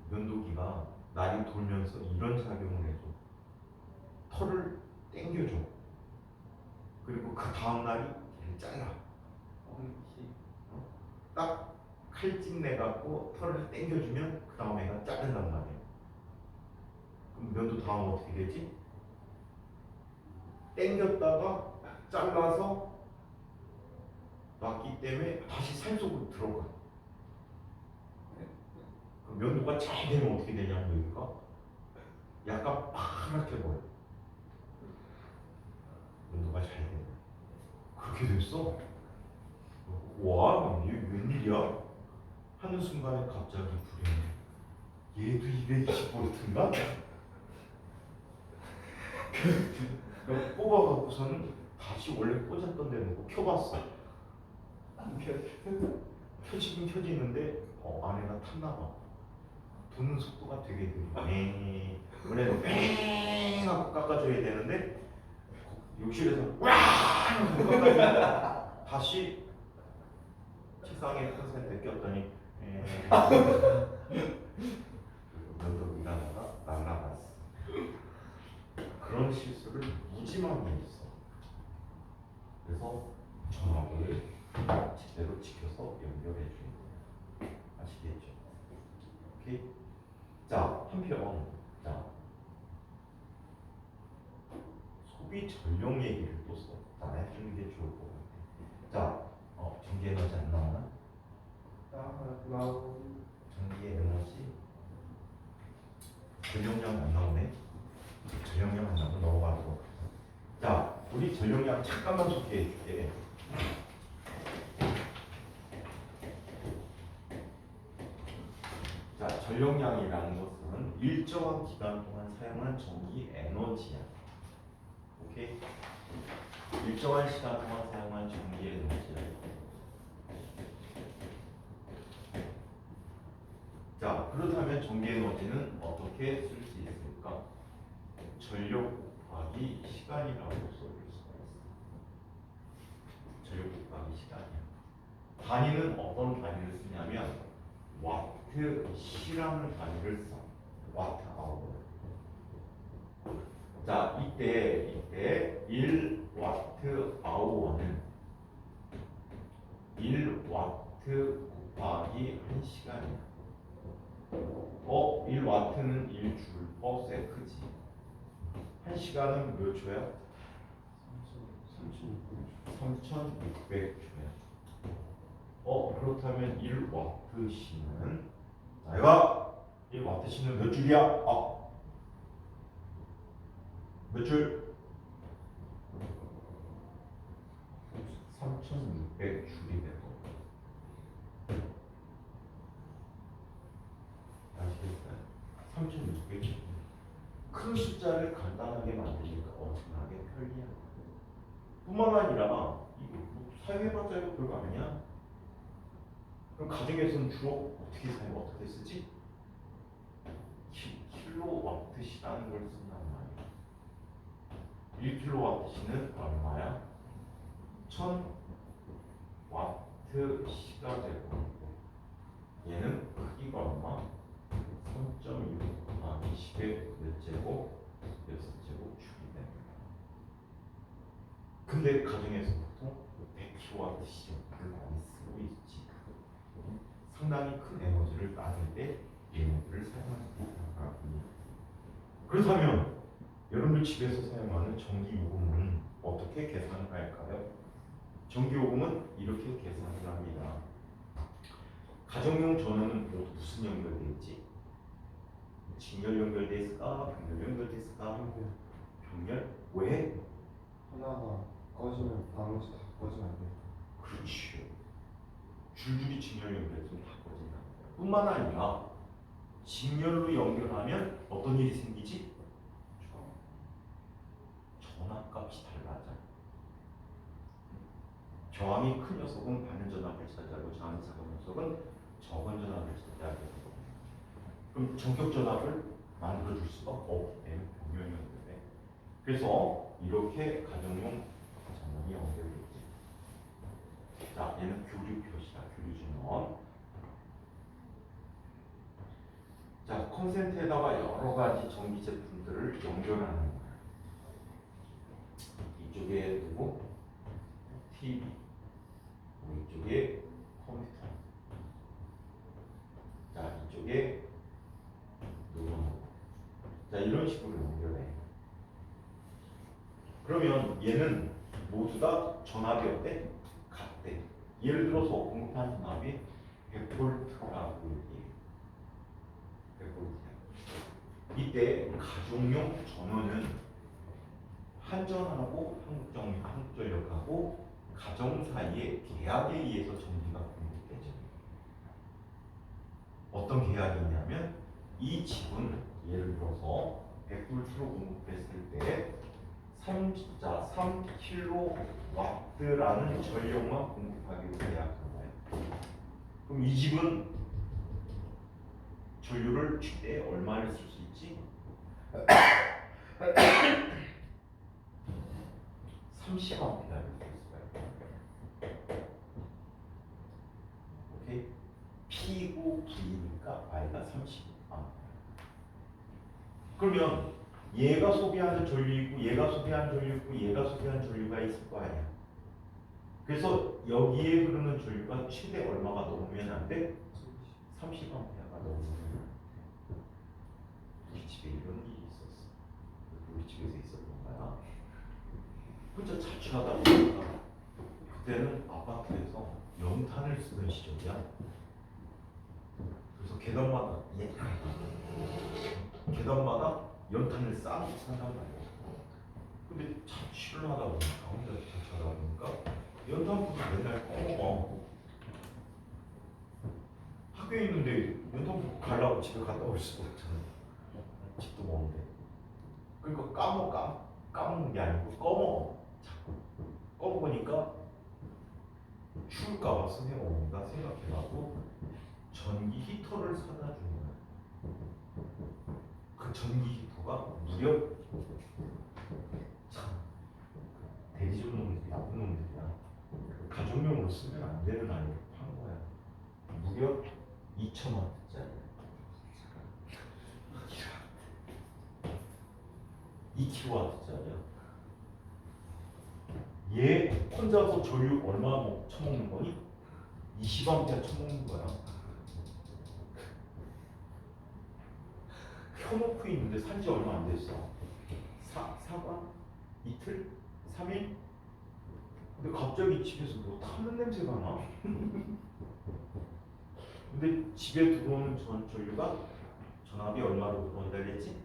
면도기가 날이 돌면서 이런 작용을 해줘. 털을 땡겨줘. 그리고 그 다음 날이 걔를 잘라. 딱 칼집 내갖고 털을 땡겨주면 그 다음 애가 자른단 말이야. 그럼 면도 다음 어떻게 되지? 땡겼다가 잘라서 놨기 때문에 다시 살 속으로 들어가. 그럼 면도가 잘 되면 어떻게 되냐면 여기가 약간 파랗게 보여. 면도가 잘 되면 그렇게 됐어. 와, 얘 웬일이야? 하는 순간에 갑자기 불이 얘도 220볼트인가? 뽑아갖고서는 다시 원래 꽂았던 데 놓고 켜봤어. 켜지긴 켜지는데 안에가 탔나봐. 도는 속도가 되게 느리네. 원래는 뺑 하고 깎아줘야 되는데 욕실에서 와 하고 깎아주니까 다시 책상에 콘센트에 꼈더니 면도기가 날아갔어. 그런 실수를 무지막에 했어. 그래서 전화기를 제대로 지켜서 연결해 주는 거야. 아시겠죠? 오케이. 자, 한편 소비 전력 얘기를 또 써. 해주는 게 좋을 것 같아. 전기 에너지 안 나오나? 전기 에너지 전력량 안 나오네. 전력량 안 나오면 넘어가고. 자, 우리 전력량 잠깐만 소개해 줄게. 자, 전력량이라는 것은 일정한 기간 동안 사용한 전기 에너지야. 오케이? 일정한 시간 동안 사용한 전기 에너지야. 자, 그렇다면 전기 에너지는 어떻게 쓸 수 있을까? 전력 곱하기 시간이라고 써줄 수가 있어. 전력 곱하기 시간이야. 단위는 어떤 단위를 쓰냐면 와트 시라는 단위를 써. 와트 아워. 자, 이때 1와트 아워는 1와트 곱하기 1시간이야. 1와트는 1줄 세크지. 1시간은 몇 초야? 3600초야. 그렇다면 1와트시는 내가 1와트시는 몇 줄이야? 몇 줄? 3600줄이 되고. 아시겠어요? 3600줄. 큰 숫자를 간단하게 만드니까 엄청나게 편리한 거예요. 뿐만 아니라 이거 사용해봤자 이거 별거 아니야. 그럼 가정에서는 주로 어떻게 쓰지? 킬로와트시라는 걸 쓴단 말이야. 1킬로와트시는 얼마야? 1000와트시가 되고 얘는 크기가 얼마? 근데 가정에서 보통 100kW 시험을 많이 쓰고 있지. 상당히 큰 에너지를 따질 때 얘네들을 사용하지 못하고. 그렇다면 여러분들 집에서 사용하는 전기요금은 어떻게 계산을 할까요? 전기요금은 이렇게 계산을 합니다. 가정용 전원은 모두 무슨 연결되어 있지? 직렬 연결되어 있을까? 병렬 연결되어 있을까? 병렬? 왜? 하나가 꺼지면 나머지 다 꺼지면 안 돼. 그렇지요. 줄줄이 직렬 연결해서 다 꺼진다. 뿐만 아니라 직렬로 연결하면 어떤 일이 생기지? 전압값이 달라져. 저항이 큰 녀석은 많은 전압을 차지하고 저항이 작은 녀석은 적은 전압을 차지하게 되고, 그럼 전격 전압을 만들어줄 수가 없기 때문에 병렬 연결돼. 그래서 이렇게 가정용 전원이 연결되지. 자, 얘는 교류 표시다. 교류 전원. 자, 콘센트에다가 여러 가지 전기 제품들을 연결하는 거야. 이쪽에 두고 TV, 이쪽에 컴퓨터. 자, 이쪽에 노트북. 자, 이런 식으로 연결해. 그러면 얘는 모두 다 전압이 어때? 같대. 예를 들어서 공급한 전압이 100V라고 얘기해. 100V. 이때 가정용 전원은 한전하고 한국전력하고 가정 사이에 계약에 의해서 전기가 공급되죠. 어떤 계약이 있냐면 이 집은 예를 들어서 100V로 공급했을 때 3kW라는 전력만 공급하기로 계약한 거예요. 그럼 이 집은 전류를 최대 얼마를 쓸 수 있지? 30A를 쓸 수가 있어요. 오케이? P고 V니까 Y가 30A. 그러면 얘가 소비하는 전류 있고 얘가 소비하는 전류 있고 얘가 소비하는 전류가 있을 거 아니야. 그래서 여기에 흐르는 전류가 최대 얼마가 넘으면 안 돼? 30A가 넘으면 안 돼. 우리 집에 이런 일이 있었어. 우리 집에서 있었던 거야. 혼자 자취하다 보니까 그때는 아파트에서 연탄을 쓰던 시절이야. 그래서 계단마다 연탄을 쌓고 산단 말이야. 근데 자취를 하다 보니까 혼자 자취하다 보니까 연탄불을 맨날 꺼먹어. 학교에 있는데 연탄불 가려고 집에 갔다 올 수가 없잖아. 집도 먼데. 그러니까 까먹는 게 아니고 꺼먹어. 자꾸 꺼먹으니까 추울까봐 선생님 어머니가 생각해가지고 전기 히터를 사다 준 거야. 그 전기 히터가 무려 참 대리점 놈들이 나쁜 놈들이야. 가정용으로 쓰면 안 되는 아이를 판 거야. 무려 2,000W짜리. 2kW짜리야. 얘 혼자서 전류 얼마 처먹는 거니? 20A 처먹는 거야. 켜놓고 있는데 산지 얼마 안 됐어. 사과? 이틀? 3일? 근데 갑자기 집에서 뭐 타는 냄새가 나. 근데 집에 들어오는 전류가 전압이 얼마로 들어온다 그랬지?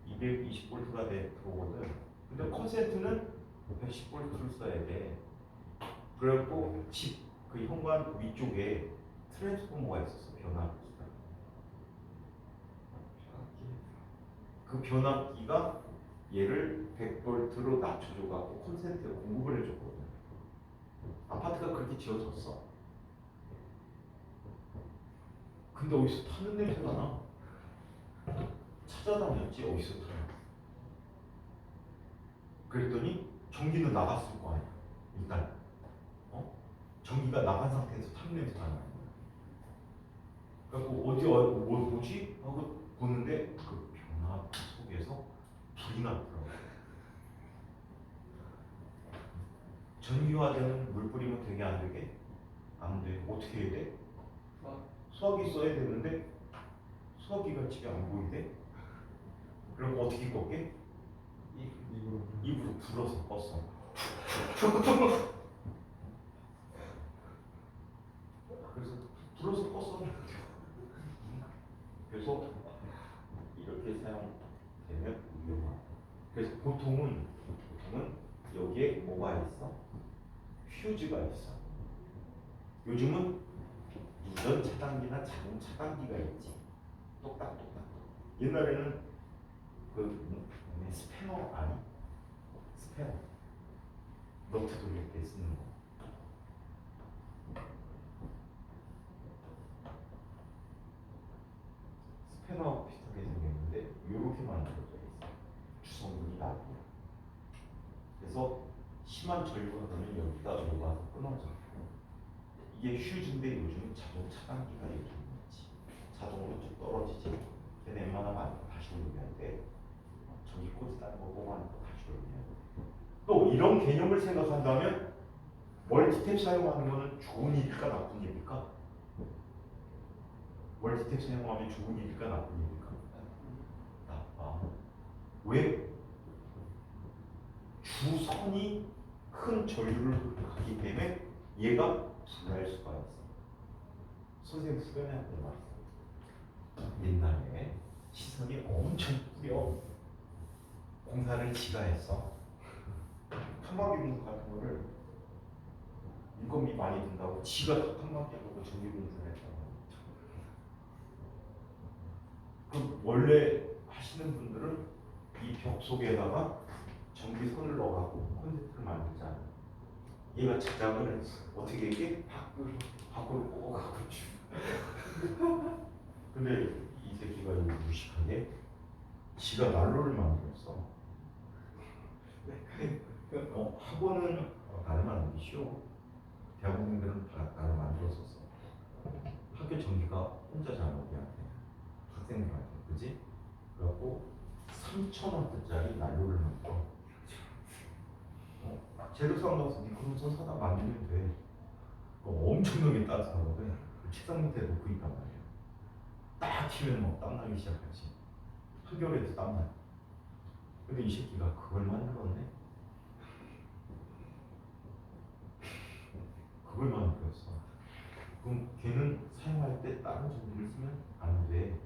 220V가 들어오거든. 근데 콘센트는 110V를 써야 돼. 그래갖고 집 그 현관 위쪽에 트랜스포머가 있었어. 변압기가. 그 변압기가 얘를 100V로 낮춰줘갖고 콘센트에 공급을 해줬거든. 아파트가 그렇게 지어졌어. 근데 어디서 타는 냄새가 나? 찾아다녔지 어디서 타는. 그랬더니 전기는 나갔을 거 아니야. 일단 전기가 나간 상태에서 타는 냄새가 나는 거야. 그래갖고 뭐지? 하고 보는데 그 변압기 속에서 불이 났더라고. 정기화되는 물 뿌리면 되게 안 되게? 안 돼. 어떻게 해야 돼? 수화기 써야 되는데 수화기가 집에 안 보이대? 그럼 어떻게 껐게? 입으로 입으로 불어서 껐어. 그래서 불어서 껐어. 그래서 이렇게 사용되면 위험하다. 그래서 보통은 여기에 뭐가 있어? 휴즈가 있어. 요즘은 무전 차단기나 자동 차단기가 있지. 똑딱똑딱. 옛날에는 스패너 아니? 스패너. 너트 돌릴 때 쓰는 거. 스패너 비슷하게 생겼는데 이렇게 만들어져 있어. 주성분이 나고. 그래서 심한 전류가 되면 여기다 녹아서 끊어져. 이게 휴즈인데 요즘 자동 차단기가 이렇게 있지. 자동으로 쭉 떨어지지. 걔네 웬만하면 다시 올려야 돼. 저기 꽂이 다른 거 보고 하는 거 다시 올려야 돼. 또 이런 개념을 생각한다면 멀티탭 사용하는 거는 좋은 일일까 나쁜 일일까? 멀티탭 사용하면 좋은 일일까 나쁜 일일까? 나빠. 왜? 주선이 큰 전류를 가기 때문에 얘가 불날 수가 있어. 선생님 수련했던 말 있어. 옛날에 시설이 엄청 꾸려. 공사를 지가 했어. 칸막이 공사 같은 거를 인건비 많이 든다고 지가 다 칸막이하고 전기 공사를 했다고. 그 원래 하시는 분들은 이 벽 속에다가 전기선을 넣어갖고 콘센트를 만들잖아. 얘가 제작을 했어. 어떻게 이게 밖으로 뽑아가고 근데 이 새끼가 이거 무식하게 지가 난로를 만들었어. 학원은 나를 만들기 쉬워. 대학원생들은 다 나를 만들었었어. 학교 전기가 혼자 자는 우리한테 학생들한테 그지? 그래갖고 3,000원짜리 난로를 만들어. 재료상 가서 미끄럼선 사다 만들면 돼. 엄청나게 따뜻하거든. 책상 밑에 놓고 있단 말이야. 딱 튀면 막 땀나기 시작하지. 한겨울에도 땀나. 근데 이 새끼가 그걸 만들었네. 그걸 만들었어. 그럼 걔는 사용할 때 다른 전기를 쓰면 안 돼.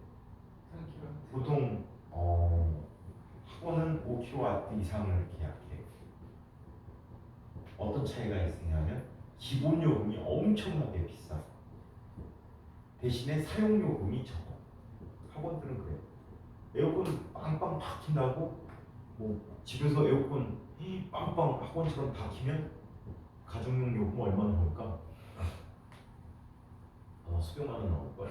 보통 학원은 5kW 이상을 계약해. 어떤 차이가 있으냐면 기본 요금이 엄청나게 비싸. 대신에 사용 요금이 적어. 학원들은 그래. 에어컨 빵빵 박힌다고 뭐 집에서 에어컨 빵빵 학원처럼 박히면 가정용 요금 얼마나 나올까? 수백만 원 나올 거야.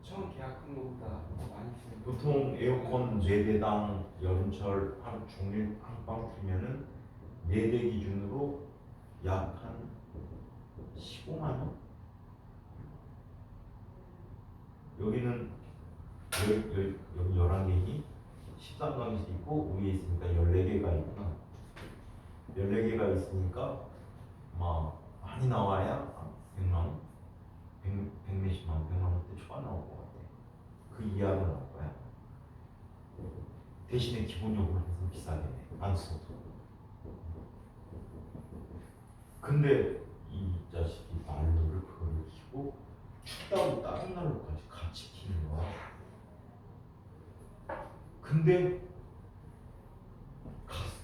처음 계약한 것보다 더 많이 쓰는 보통 에어컨 4대당 여름철 하루 종일 빵빵 틀면은 4대 기준으로 약 한 15만 원? 여기는 여기 11개니 13가구씩 있고 위에 있으니까 14개가 있구나. 14개가 있으니까 막 많이 나와야 100만 원? 100 몇십만 원, 100만 원대 초반 나올 것 같아. 그 이하로 나올 거야. 대신에 기본 요금은 항상 비싸게 해. 안 써도. 근데 이 자식이 난로를 그걸 켜고 춥다고 다른 난로까지 같이 켜는 거야. 근데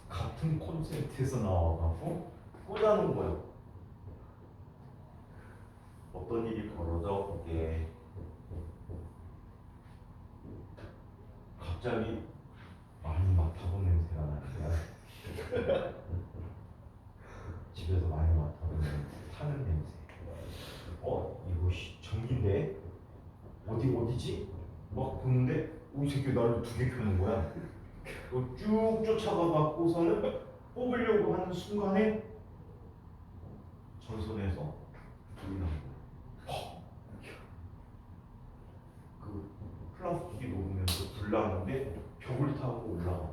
같은 콘센트에서 나와가지고 꽂아놓은 거야. 어떤 일이 벌어져 그게 갑자기 많이 맡아본 냄새가 나는 거야. 집에서 많이 맡아본 냄새, 타는 냄새. 이거 전기인데 어디지? 막 보는데 이 새끼 나를 2개 켜는 거야. 쭉 쫓아가 갖고서는 뽑으려고 하는 순간에 전선에서 불이 난 거야. 그 플라스틱이 녹으면서 불 나는데 벽을 타고 올라가.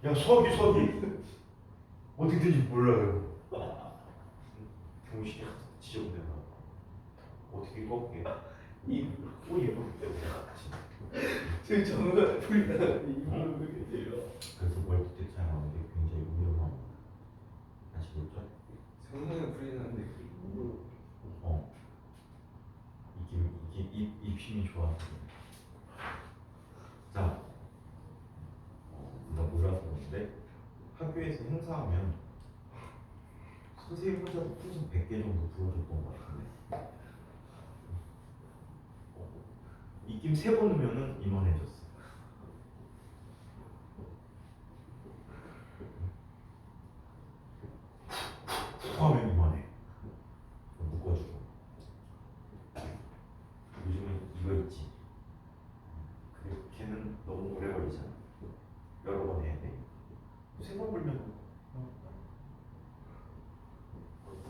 야 서기 어떻게 된지 몰라요. 교실에 가서 지저분해서 어떻게 꺾게 이 꼬리에 물을 때문에 같이. 지금 정말 풀리는 이불을 그렇게 들려. 그래서 멀티탭 사용하는데 굉장히 위험합니다. 아시겠죠? 정말 풀리는데 그 이불. 이게 입힘이 좋아서. 자, 나 몰라서 그런데 학교에서 행사하면 선생님 혼자서 풍선 100개 정도 불어줬던 것 같은데 입김 3번 넣으면은 이만해졌어. 푹 하면 이만해. 묶어주고. 요즘은 이거 있지. 걔는 너무 오래 걸리잖아. 여러 번 해야 돼. 3번 불면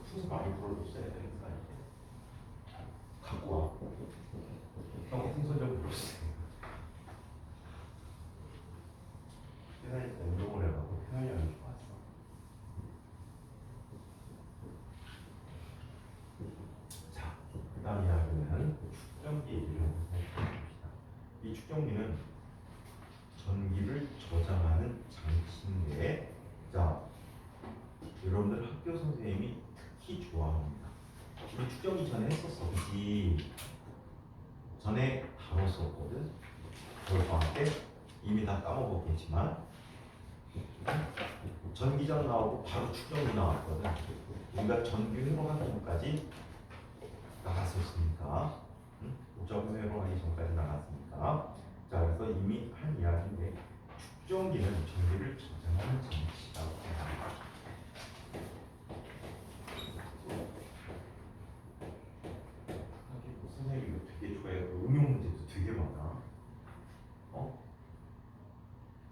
풍선 많이 불어줬어야 돼. 행사할 때. 갖고 와. 형 풍선 좀 불어주세요. 회사에서 운동을 해가고 표현력이 좋았어. 자, 그 다음 이야기는 축전기 얘기를 해봅시다. 이 축전기는 전기를 저장하는 장치인데, 자, 여러분들 학교 선생님이 특히 좋아합니다. 우리 축전기 전에 했었어, 그치? 전에 다뤘었거든. 겨울방학 때 이미 다 까먹었겠지만 전기장 나오고 바로 축전기 나왔거든. 우리가 전기 회로 하기까지 나갔었으니까, 우정 회로 하기 전까지 나갔으니까. 자, 그래서 이미 한 이야기인데 축전기는 전기를 저장하는 장치라고 합니다. 선생님이 이거 되게 좋아해요. 응용 문제도 되게 많아.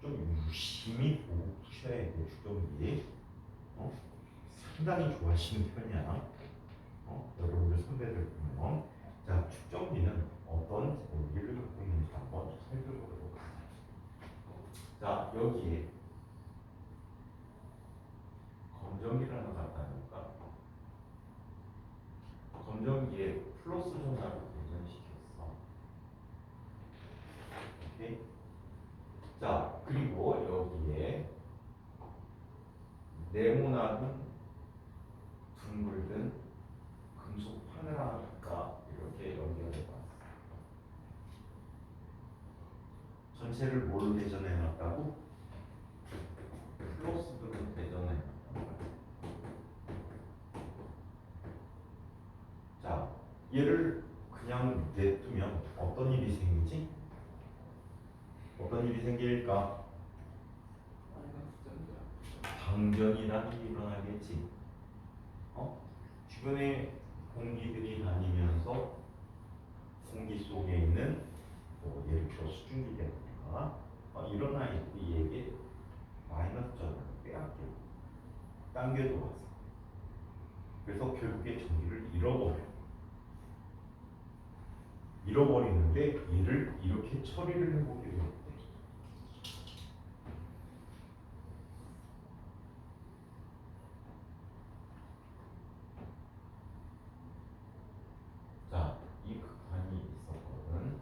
좀 유심히 보고 푸셔야 돼. 축전기. 상당히 좋아하시는 편이야. 여러분들 선배들 보면. 자, 축전기는 어떤 원리를 갖고 있는지 한번 살펴보도록 하겠습니다. 자, 여기에 검정기를 하나 갖다 놓을까? 검정기에 플러스 전압을 고정시켰어. 오케이? 자, 그리고 여기에 네모나든 둥글든 금속 판을 하나 이렇게 연결해 봤어. 전체를 뭘로 대전해 놨다고? 플러스들로 대전해 놨다고. 자, 얘를 그냥 냅두면 어떤 일이 생기지? 어떤 일이 생길까? 방전이라는 일이 일어나겠지. 주변에 공기들이 다니면서 공기 속에 있는 예를 들어 수증기라든가 이런 아이들에게 마이너스 전압을 빼앗기고 당겨도 왔어. 그래서 결국에 전기를 잃어버리는데 얘를 이렇게 처리를 해보기로 했대. 자, 이 극한이 있었거든.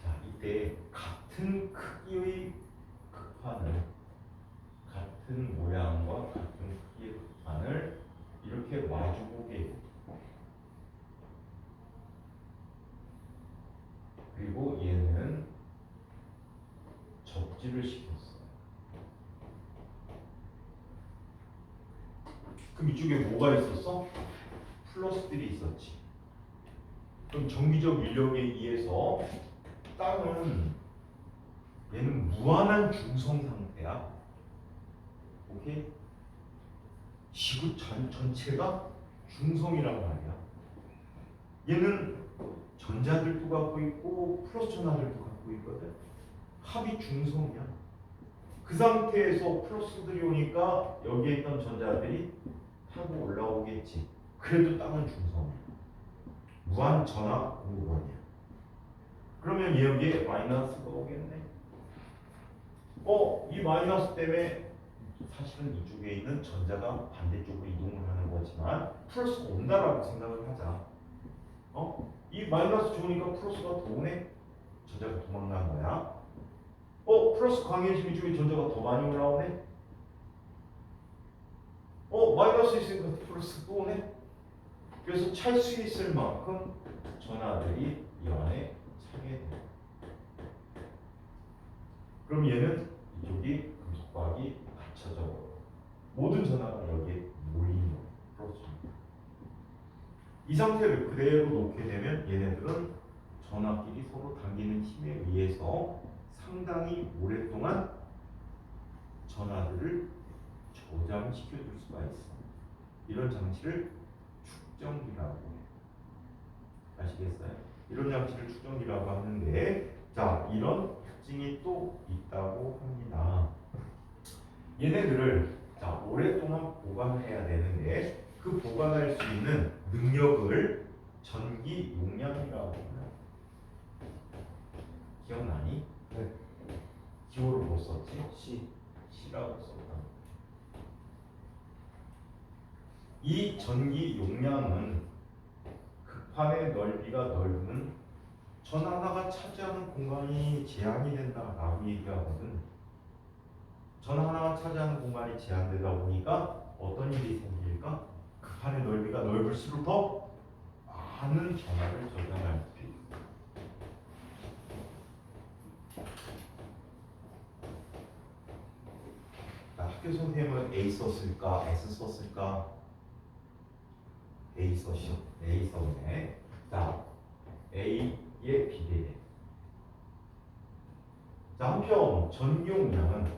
자, 이때 같은 크기의 극한을, 같은 모양과 같은 크기의 극한을 이렇게 마주보게, 그리고 얘는 접지를 시켰어. 그럼 이쪽에 뭐가 있었어? 플러스들이 있었지. 그럼 정기적 인력에 의해서 땅은 얘는 무한한 중성 상태야. 오케이? 지구 전체가 중성이란 말이야. 얘는 전자들도 갖고 있고 플러스 전하들도 갖고 있거든. 합이 중성이야. 그 상태에서 플러스들이 오니까 여기에 있던 전자들이 타고 올라오겠지. 그래도 땅은 중성이야. 무한 전화 공급원이야. 그러면 여기에 마이너스가 오겠네. 이 마이너스 때문에 사실은 이쪽에 있는 전자가 반대쪽으로 이동을 하는 거지만 플러스가 온다라고 생각을 하자. 이 마이너스 좋으니까 플러스가 더 오네. 전자가 도망간 거야. 플러스 강해지면 이쪽에 전자가 더 많이 올라오네. 마이너스 있으니까 플러스 또 오네. 그래서 찰 수 있을 만큼 전하들이 이 안에 차게 돼. 그럼 얘는 이쪽이 금속과학이 받쳐져 버려. 모든 전하가 여기에 몰리는 거야. 그렇죠. 이 상태를 그대로 놓게 되면 얘네들은 전하끼리 서로 당기는 힘에 의해서 상당히 오랫동안 전하들을 저장시켜 줄 수가 있어. 이런 장치를 축전기라고 해. 아시겠어요? 이런 장치를 축전기라고 하는데, 자, 이런 특징이 또 있다고 합니다. 얘네들을 자, 오랫동안 보관해야 되는데 그 보관할 수 있는 능력을 전기 용량이라고 해요. 기억나니? 네. 기호를 못 썼지? C라고 썼다. 이 전기 용량은 극판의 넓이가 넓은 전 하나가 차지하는 공간이 제한이 된다라고 얘기하거든. 전 하나가 차지하는 공간이 제한되다 보니까 어떤 일이 생길까? 극판의 넓이가 넓을수록 더 많은 전하를 저장할 수 있다. 학교 선생님은 A 썼을까? S 썼을까? A 썼죠. A 썼네. 자, A의 비례. 자, 한편 전기용량은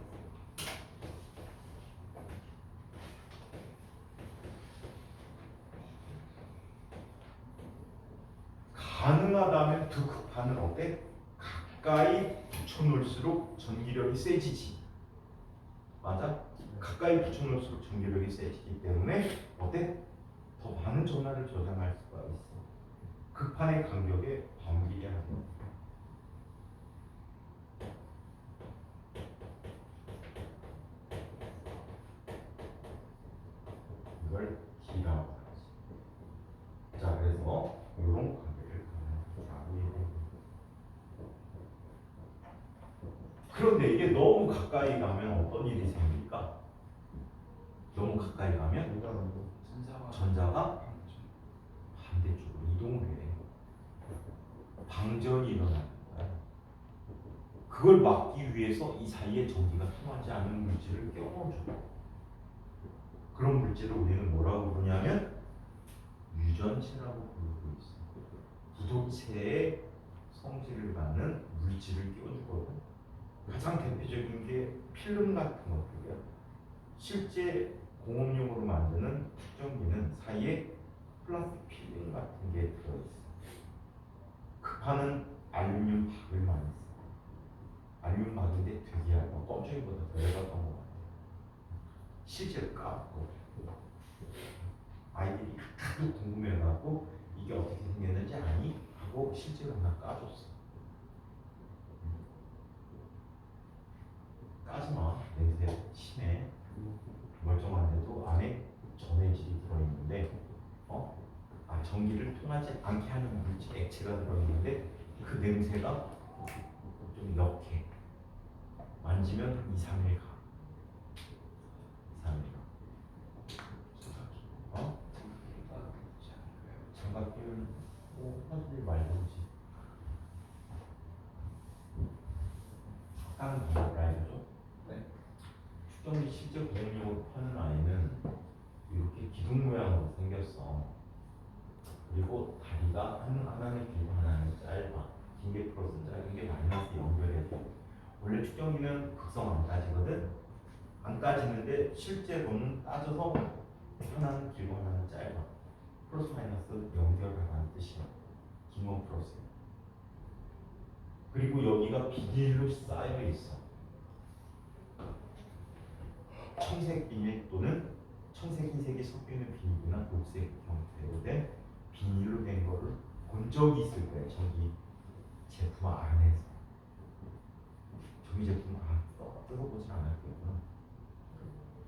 가능하다면 두 극판을 어때? 가까이 붙여놓을수록 전기력이 세지지. 맞아? 가까이 붙여놓을수록 전기력이 세지기 때문에 어때? 더 많은 전하를 저장할 수가 있어. 극판의 간격에 반비례하는 거. 이걸 D라고 하지. 자, 그래서 이런 관계를 가능하다고 얘기해요. 그런데 이게 너무 가까이 가면 어떤 일이 생길까? 너무 가까이 가면 전자가 반대쪽으로 이동을 해. 방전이 일어나는 거야. 그걸 막기 위해서 이 사이에 전기가 통하지 않는 물질을 껴넣어줘. 그런 물질을 우리는 뭐라고 부르냐면 유전체라고 부르고 있어. 부도체의 성질을 갖는 물질을 끼워주거든. 가장 대표적인 게 필름 같은 것들이야. 실제 공업용으로 만드는 축전기는 사이에 플라스틱 필름 같은 게 들어있어. 급하는 알루미늄 박을 많이 써. 알루미늄 박인데 되게 얇아. 껌충이보다 더 얇았던 것 같아. 실제로 까먹고 아이들이 하도 궁금해갖고 이게 어떻게 생겼는지 아니? 하고 실제로 하나 까줬어. 까지마. 냄새 심해. 멀쩡한데도 안에 전해질이 들어있는데 전기를 통하지 않게 하는 물질 액체가 들어있는데 그 냄새가 좀 역해. 만지면 2, 3일 가. 2, 3일 가. 장갑끼는 화장실 말든지 적당한 방법을 알려줘. 네. 축전기 실제 공용으로 파는 아이는 이렇게 기둥 모양으로 생겼어. 그리고 다리가 하나는 길고 하나는 짧아. 긴 게 플러스 짧은 게 마이너스 연결해야 돼. 원래 축전기는 극성 안 따지거든. 안 따지는데 실제로는 따져서 하나는 길고 하나는 짧아. 플러스 마이너스 연결하라는 뜻이야. 긴 건 플러스. 그리고 여기가 비닐로 쌓여 있어. 청색 비닐 또는 청색 흰색이 섞여 있는 비닐이나 녹색 형태로 된 비닐로 된 거를 본 적이 있을 거예요. 전기 제품 안에서. 전기 제품 안 뜯어보진 않았겠구나.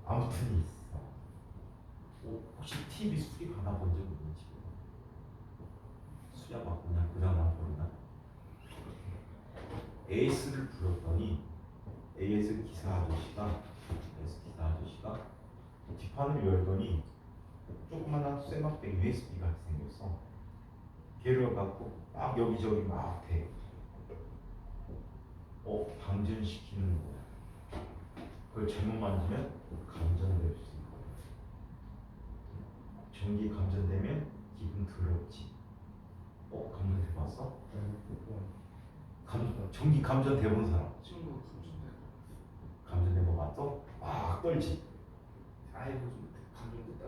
아무튼 있어. 혹시 TV 수리 받아본 적 있는지? 수리야 받고 그냥 고장난 버리나? AS를 불렀더니 AS 기사 아저씨가 뒷판을 열더니 조그만한 쇠막대 USB가 생겼어. 걔를 갖고 막 여기저기 막 대. 방전시키는 거야. 그걸 잘못 만지면 감전될 수 있고. 전기 감전되면 기분 더럽지. 감전돼봤어? 전기 감전돼본 사람? 친구 감정돼. 감전된 거 봤어? 막 떨지. 아이고 좀 감정됐다.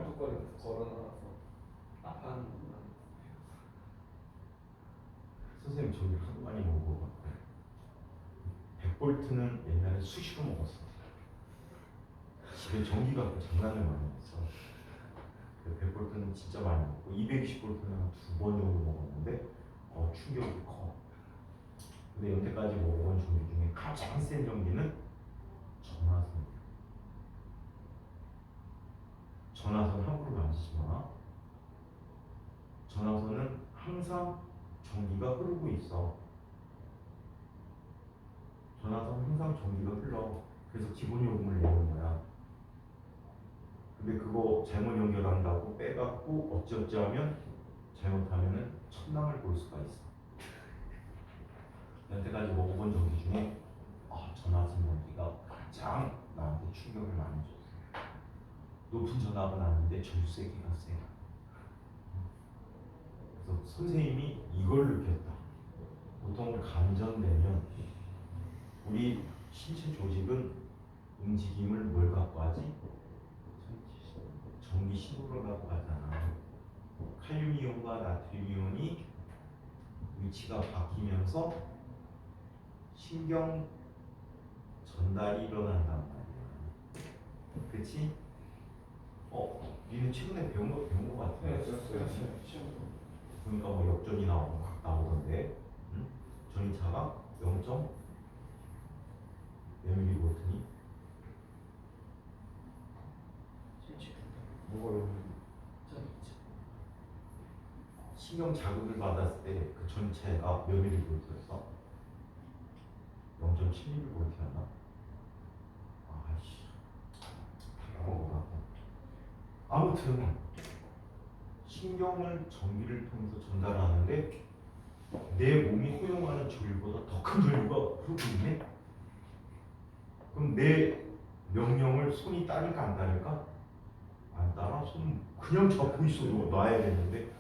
뚝거리면서 걸어놔서 아파하는 것만. 선생님 전기 하도 많이 먹어갖고 100볼트는 옛날에 수시로 먹었어. 집에 전기 갖고 장난을 많이 했어. 100볼트는 진짜 많이 먹고 220볼트는 한 2번 정도 먹었는데 충격이 커. 근데 여태까지 먹어본 전기 중에 가장 센 전기는 전화선. 전화선 함부로 만지지 마. 전화선은 항상 전기가 흐르고 있어. 전화선 항상 전기가 흘러. 그래서 기본 요금을 내는 거야. 근데 그거 잘못 연결한다고 빼갖고 어찌어찌 하면 잘못하면은 천당을 볼 수가 있어. 여태까지 먹어본 전기 중에 전화선 전기가 가장 나한테 충격을 많이 줬어. 높은 전압은 아닌데 전수세기가 세. 그래서 선생님이 이걸 느꼈다. 보통 감전되면 우리 신체 조직은 움직임을 뭘 갖고 하지? 전기 신호를 갖고 하잖아. 칼륨 이온과 나트륨 이온이 위치가 바뀌면서 신경 전달이 일어난단 말이야. 그치? 니네 최근에 배운 거 같아. 네, 들었어요. 시험. 그러니까 뭐 역전이 나오던데, 응? 전이차가 0. 몇 밀리볼트니? 뭐가 신경 자극을 받았을 때 그 전체가 몇 밀리볼트였어? 0.7밀리볼트였나? 아이씨. 아무튼 신경을 전기를 통해서 전달하는데 내 몸이 허용하는 전류보다 더 큰 전류가 흐르고 있네? 그럼 내 명령을 손이 따를까 안 따를까? 안 따라. 손 그냥 잡고 있어도 놔야 되는데.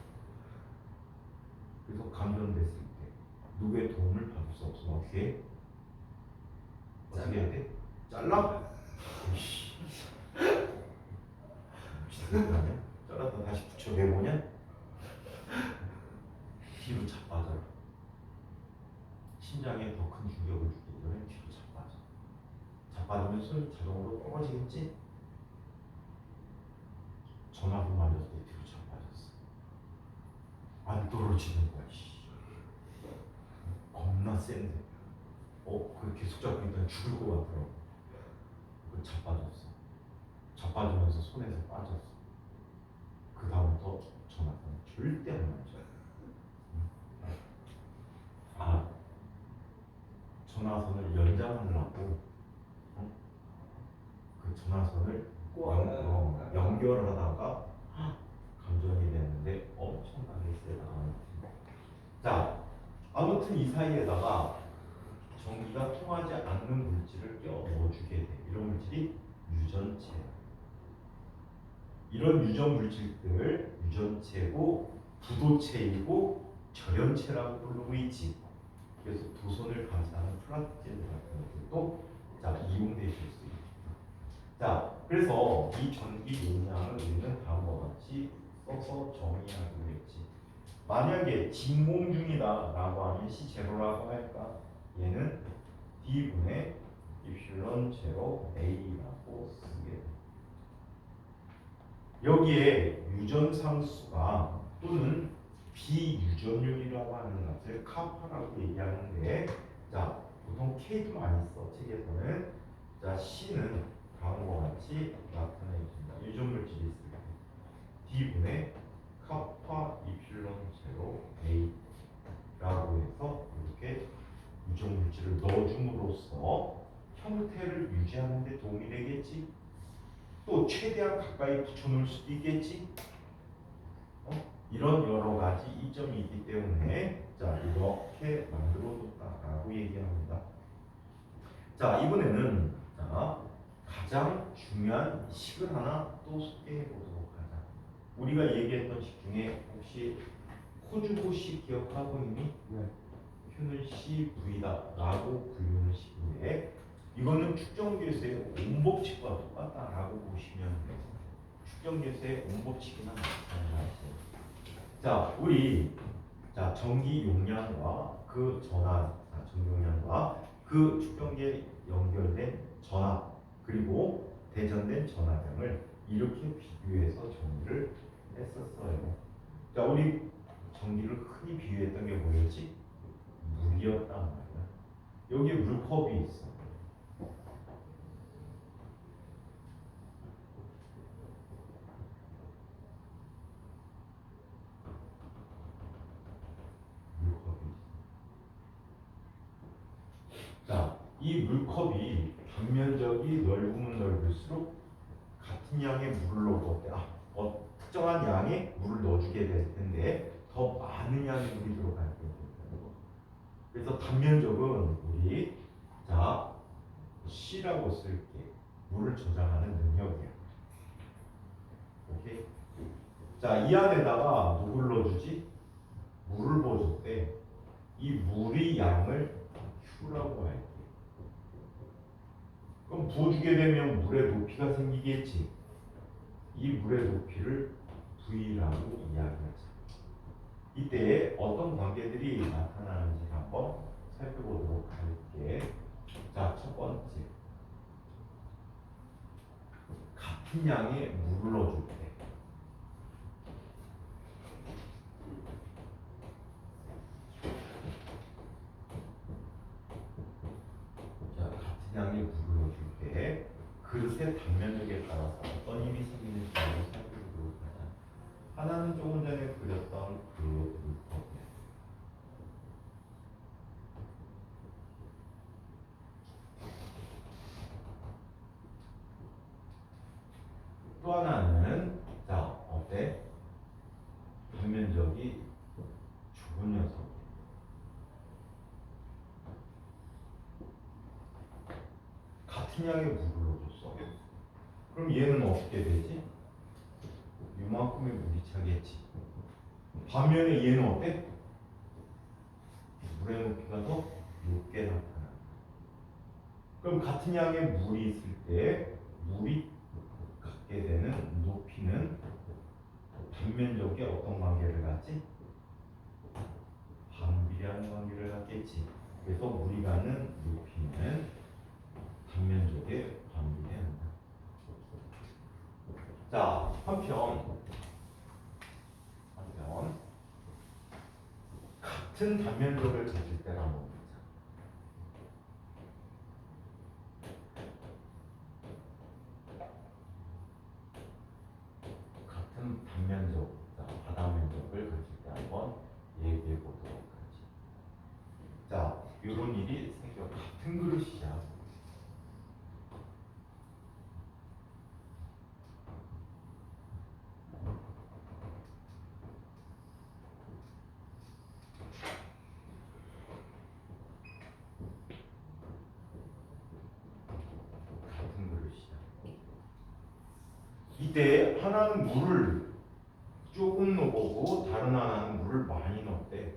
그래서 감전됐을 때 누구의 도움을 받을 수 없어. 어떻게 해야 돼? 잘라? 잘랐다 다시 붙여 내보냐? 뒤로 자빠져라. 심장에 더 큰 충격을 주기 전에 뒤로 자빠져. 자빠지면 손이 자동으로 떨어지겠지? 전화기 맞았을 때 뒤로 자빠졌어. 안 떨어지는 거야. 겁나 센데. 그 계속 잡고 있다가 죽을 것 같더라고. 그 자빠졌어. 자빠지면서 손에서 빠졌어. 그 다음부터 전화기는 절대 안 만져. 전화선을 연장하려고 그 전화선을 연결을 하다가 감전이 됐는데 엄청나게 세다. 자, 아무튼 이 사이에다가 전기가 통하지 않는 물질을 껴 넣어주게 돼. 이런 물질이 유전체. 이런 유전 물질들을 유전체고 부도체이고 절연체라고 부르고 있지. 그래서 두 손을 감싸는 플라스틱 같은 것들도 이용되실 수 있다. 자, 그래서 이 전기 용량을 우리는 다음과 같이 써서 정의하기로 했지. 만약에 진공 중이다라고 하면 C0라고 할까? 얘는 D분의 입실론 제로 A라고 쓰게 돼. 여기에 유전상수가 또는 비유전율이라고 하는 것을 카파라고 얘기하는데, 자 보통 K도 많이 써 책에서는. 자 C는 다음과 같이 나타내 있습니다. 유전물질이 있을 때 D분의 카파 이필론 제로 A라고 해서 이렇게 유전물질을 넣어줌으로써 형태를 유지하는 데 도움이 되겠지. 또 최대한 가까이 붙여놓을 수도 있겠지. 이런 여러 가지 이점이 있기 때문에 자 이렇게 만들어뒀다라고 얘기합니다. 자 이번에는 자 가장 중요한 식을 하나 또 소개해 보도록 하자. 우리가 얘기했던 식 중에 혹시 호주고식 기억하고 있니? 네. Q는 CV다라고 부르는 식인데, 이거는 축전계수의 온법칙과 똑같다라고 보시면 돼요. 축전계수의 온법칙이나 마찬가지예요. 자, 우리 자 전기 용량과 그 전압, 전기 용량과 그 축전기에 연결된 전압 그리고 대전된 전압량을 이렇게 비교해서 정리를 했었어요. 자, 우리 전기를 흔히 비유했던 게 뭐였지? 물이었단 말이야. 여기 물컵이 있어. 자, 이 물컵이 단면적이 넓으면 넓을수록 같은 양의 물을 넣어도 특정한 양의 물을 넣어주게 될 텐데 더 많은 양의 물이 들어갈 거예요. 그래서 단면적은 우리 자 C라고 쓸게. 물을 저장하는 능력이야. 오케이. 자, 이 안에다가 누굴 넣어주지? 물을 부어줬대. 이 물의 양을 Q라고 할게. 그럼 부어주게 되면 물의 높이가 생기겠지. 이 물의 높이를 V라고 이야기하자. 이때 어떤 관계들이 나타나는지 한번 살펴보도록 할게. 자, 첫 번째. 같은 양의 물을 넣어줄 때. 자, 같은 양의 물을 넣어줄 때 그릇의 단면적에 따라서 어떤 힘이 생기는지 한번 살펴보도록 하자. 하나는 조금 전에 그렸던 그 물컵이야. 또 하나는 자 어때? 단면적이 좁은 녀석. 같은 양의 물을 넣어줬어. 그럼 얘는 어떻게 되지? 이만큼의 물이 차겠지. 반면에 얘는 어때? 물의 높이가 더 높게 나타나. 그럼 같은 양의 물이 있을 때 물이 갖게 되는 높이는 단면적에 어떤 관계를 갖지? 반비례하는 관계를 갖겠지. 그래서 물이 가는 높이는 단면적에 반비례한다. 자, 한편 같은 단면적을 가질 때를 한번 보자. 같은 단면적, 바다면적을 가질 때 한번 얘기해 보도록 하지. 자, 이런 일이 생겨. 같은 그릇이야. 같은 그릇이야. 이때 하나는 물을 조금 넣어보고 다른 하나는 물을 많이 넣었대.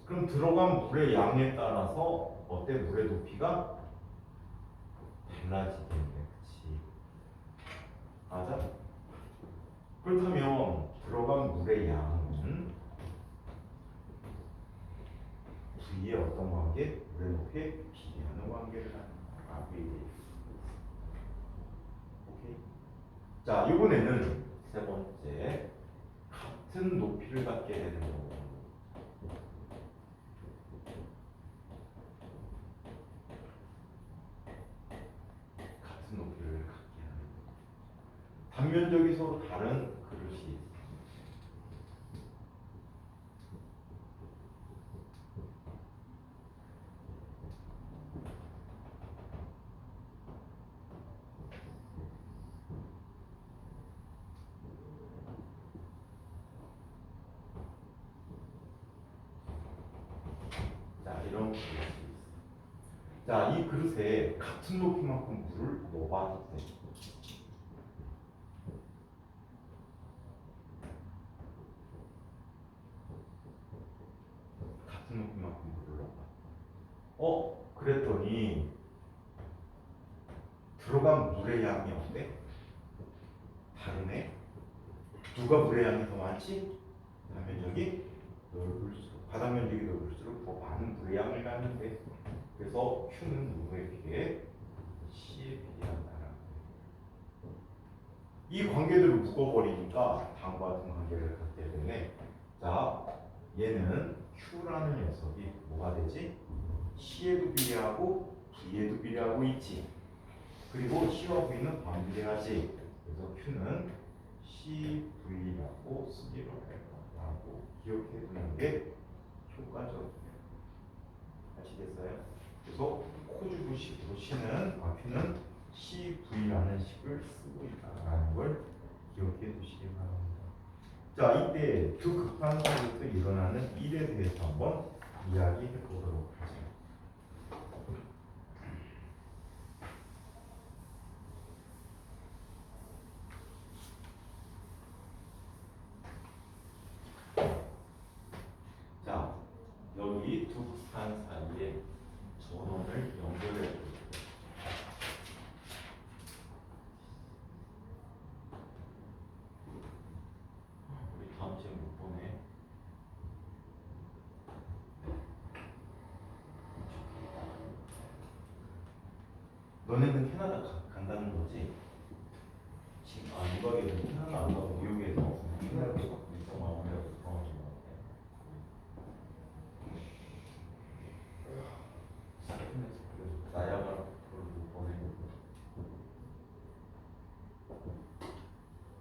그럼 들어간 물의 양에 따라서 어때? 물의 높이가 달라지겠네. 그치? 맞아? 그렇다면 들어간 물의 양은 V의 어떤 관계? 물의 높이에 비례하는 관계를 갖는다라고 얘기해. 오케이? 자, 이번에는 세 번째. 같은 높이 높이를 갖게 되는 거고. 같은 높이를 갖게 하는 거. 단면적이 서로 다른 그릇이 있어. 자, 이런 그릇이 있어. 자, 이 그릇에 같은 높이만큼 물을 넣어봐주세요. 같은 높이만큼 물을 넣어봐. 그랬더니 들어간 물의 양이 어때? 다르네. 누가 물의 양이 더 많지? 단면적이 넓을수록, 바닥 면적이 넓을수록 더 많은 물의 양을 갖는 데. 그래서 Q는 누구에 비해? C에 비례한다라는 거예요. 이 관계들을 묶어버리니까 다음과 같은 관계를 갖게 되네. 자, 얘는 Q라는 녀석이 뭐가 되지? C에도 비례하고 V에도 비례하고 있지. 그리고 C와 V는 반비례하지. 그래서 Q는 CV라고 쓰기로 라고 기억해 두는 게 효과적이에요. 아시겠어요? 그래서 코주구식으로 Q는 CV라는 식을 쓰고 있다는 걸 기억해 두시기 바랍니다. 자, 이때 두 극한 사이에서 일어나는 일에 대해서 한번 이야기해 보도록 하죠. 자, 여기 두 극한 사이에 전원을 연결해 줄게요. 우리 다음 주에 못 보네. 너네는 캐나다 간다는 거지? 지금 유학에서 캐나다 안 가고 뉴욕에서 캐나다 일정 마무리하고 돌아오는 거 같아. 스페인에서 그래서 나야가라 폴을 못 보내고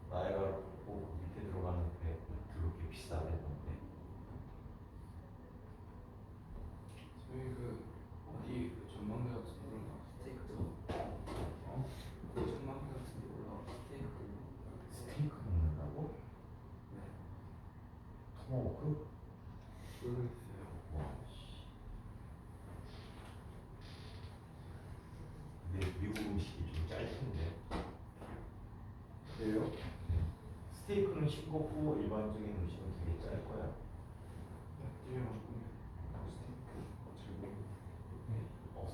나야가라 폴 밑에 들어가는 배 그렇게 비싸대던데. 저희 그 어디 그 전망대 같은 데 올라가 스테이크 전망대 같은 데 올라가 스테이크 먹는다고? 네 토마호크? 모르겠어요. 와, 씨. 근데 미국 음식이 좀 짧던데. 그래요? 스테이크는 싱겁고 일반적인 음식은 되게 짤 거야. 스테이크 잘 모르겠어요.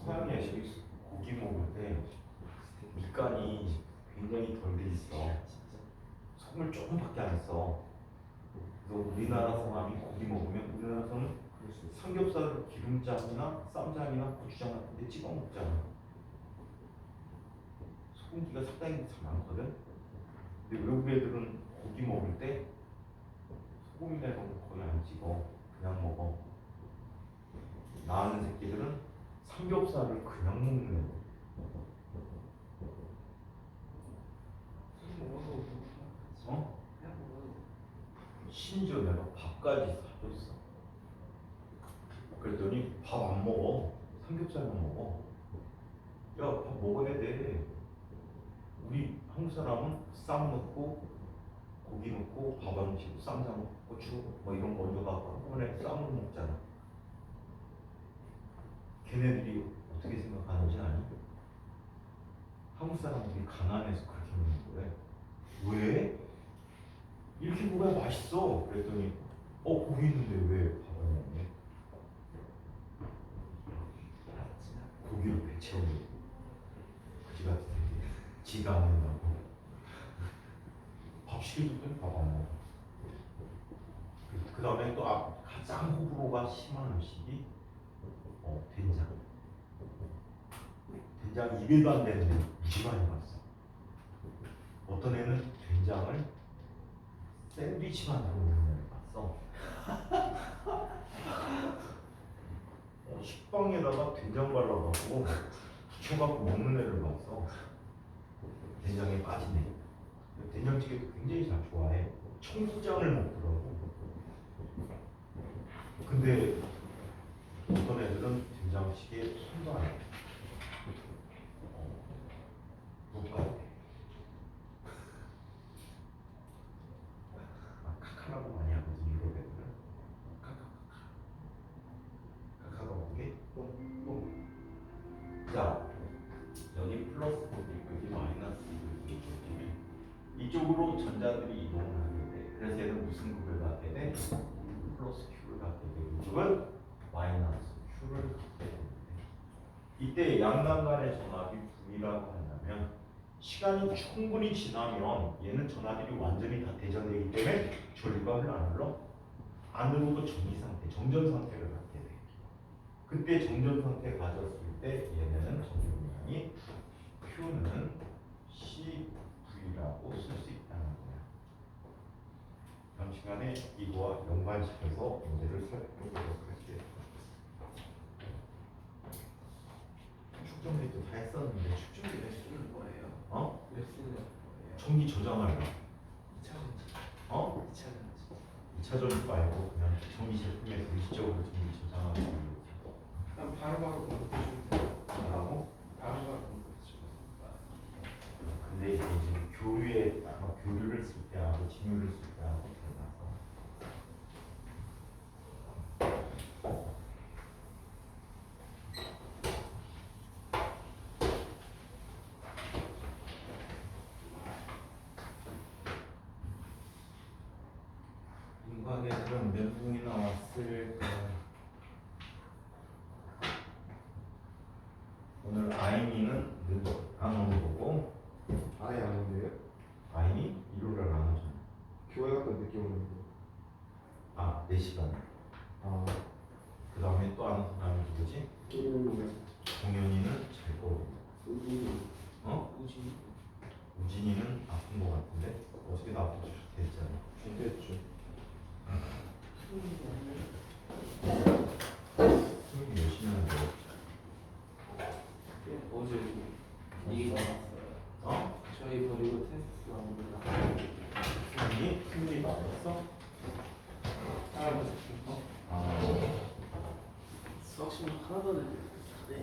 서양에 고기 먹을 때 밑간이 굉장히 덜 돼 있어. 소금을 조금밖에 안 써. 그래서 우리나라 사람이 고기 먹으면 우리나라에서는 삼겹살을 기름장이나 쌈장이나 고추장 같은 데 찍어 먹잖아. 소금기가 상당히 많거든. 근데 외국 애들은 고기 먹을 때 소금이나 이런 거 거의 안 찍어. 그냥 먹어. 나 아는 새끼들은 삼겹살을 그냥 먹는 거. 먹어도 어? 그냥 먹어도 심지어 내가 밥까지 사줬어. 그랬더니 밥 안 먹어. 삼겹살만 먹어. 야, 밥 먹어야 돼. 우리 한국 사람은 쌈 넣고 고기 넣고 밥 안 넣고 쌈장 넣고 고추 뭐 이런 거 얹어갖고 한꺼번에 쌈을 먹잖아. 걔네들이 어떻게 생각하는지 아니? 한국 사람들이 가난해서 그렇게 먹는 거래. 왜? 이렇게 먹어야 맛있어. 그랬더니 고기 있는데 왜 밥을 먹니? 고기로 배 채우고 그지 같은 새끼. 지가 안 한다고 밥 시켜줬더니 밥 안 먹어. 그 다음에 또 가장 호불호가 심한 음식이 된장. 된장 입에도 안 되는데 무지 많이 봤어. 어떤 애는 된장을 샌드위치 만들어 먹는 애를 봤어. 봤어. 식빵에다가 된장 발라가지고 부쳐갖고 먹는 애를 봤어. 된장에 빠지네. 된장찌개도 굉장히 잘 좋아해. 청국장을 먹더라고. 근데 어떤 애들은 된장찌개 손도 안 해. 누가 카카라고 많이 하거든 이런 애들은. 카카가 뭐게? 자, 여기 플러스 있고 여기 마이너스 이쪽이면 이쪽으로 전자들이 이동을 하게 돼. 그래서 얘는 무슨 극을 갖게 돼? 플러스 Q를 갖게 되고 이쪽은 마이너스 Q를 갖게 되는데 이때 양난간의 전압이 V라고 한다면 시간이 충분히 지나면 얘는 전압이 완전히 다 대전되기 때문에 전류가 흘러 안 흘러? 안으로도 정지 상태, 정전 상태를 갖게 돼. 그때 정전 상태 가졌을 때 얘는 전류량이 Q는 CV라고 쓸 수 있다는 거야. 다음 시간에 이거와 연관시켜서 문제를 살펴보도록 할게요. 축전기도 다 했었는데 축전기 몇 쓰는 거예요? 어? 몇 쓰는 거예요? 전기 저장하려고 2차전지. 어? 2차전지. 2차 전지 말고 그냥 전기 제품에 일시적으로 전기 저장하는 그냥 바로바로 공급해주면 돼요. 거라고? 바로바로 공급해주면 근데 이게 지금 교류에 아마 교류를 쓸 때하고 직류를 쓸 때하고 달라서 인과계들은 몇 분이 나왔을까? 오늘 아이니는 안 오는 거고 아예 아닌데요? 아이니 일요일날 안 오잖아. 교회 갔다 늦게 오는데. 아 4시간. 아, 그 다음에 또 아는 사람이 누구지? 끼는 동현이는 잘 거고 우리 어? 우진이. 우진이는 아픈 거 같은데 어저께 나한테 됐잖아. 됐죠. 수능이 열심히 하는데 어제 얘기가 나왔어요. 어? 저희 버리고 테스트 나옵니다. 수능이 맞았어? 할아버지. 아 수학 시험 하나도 안 했어요.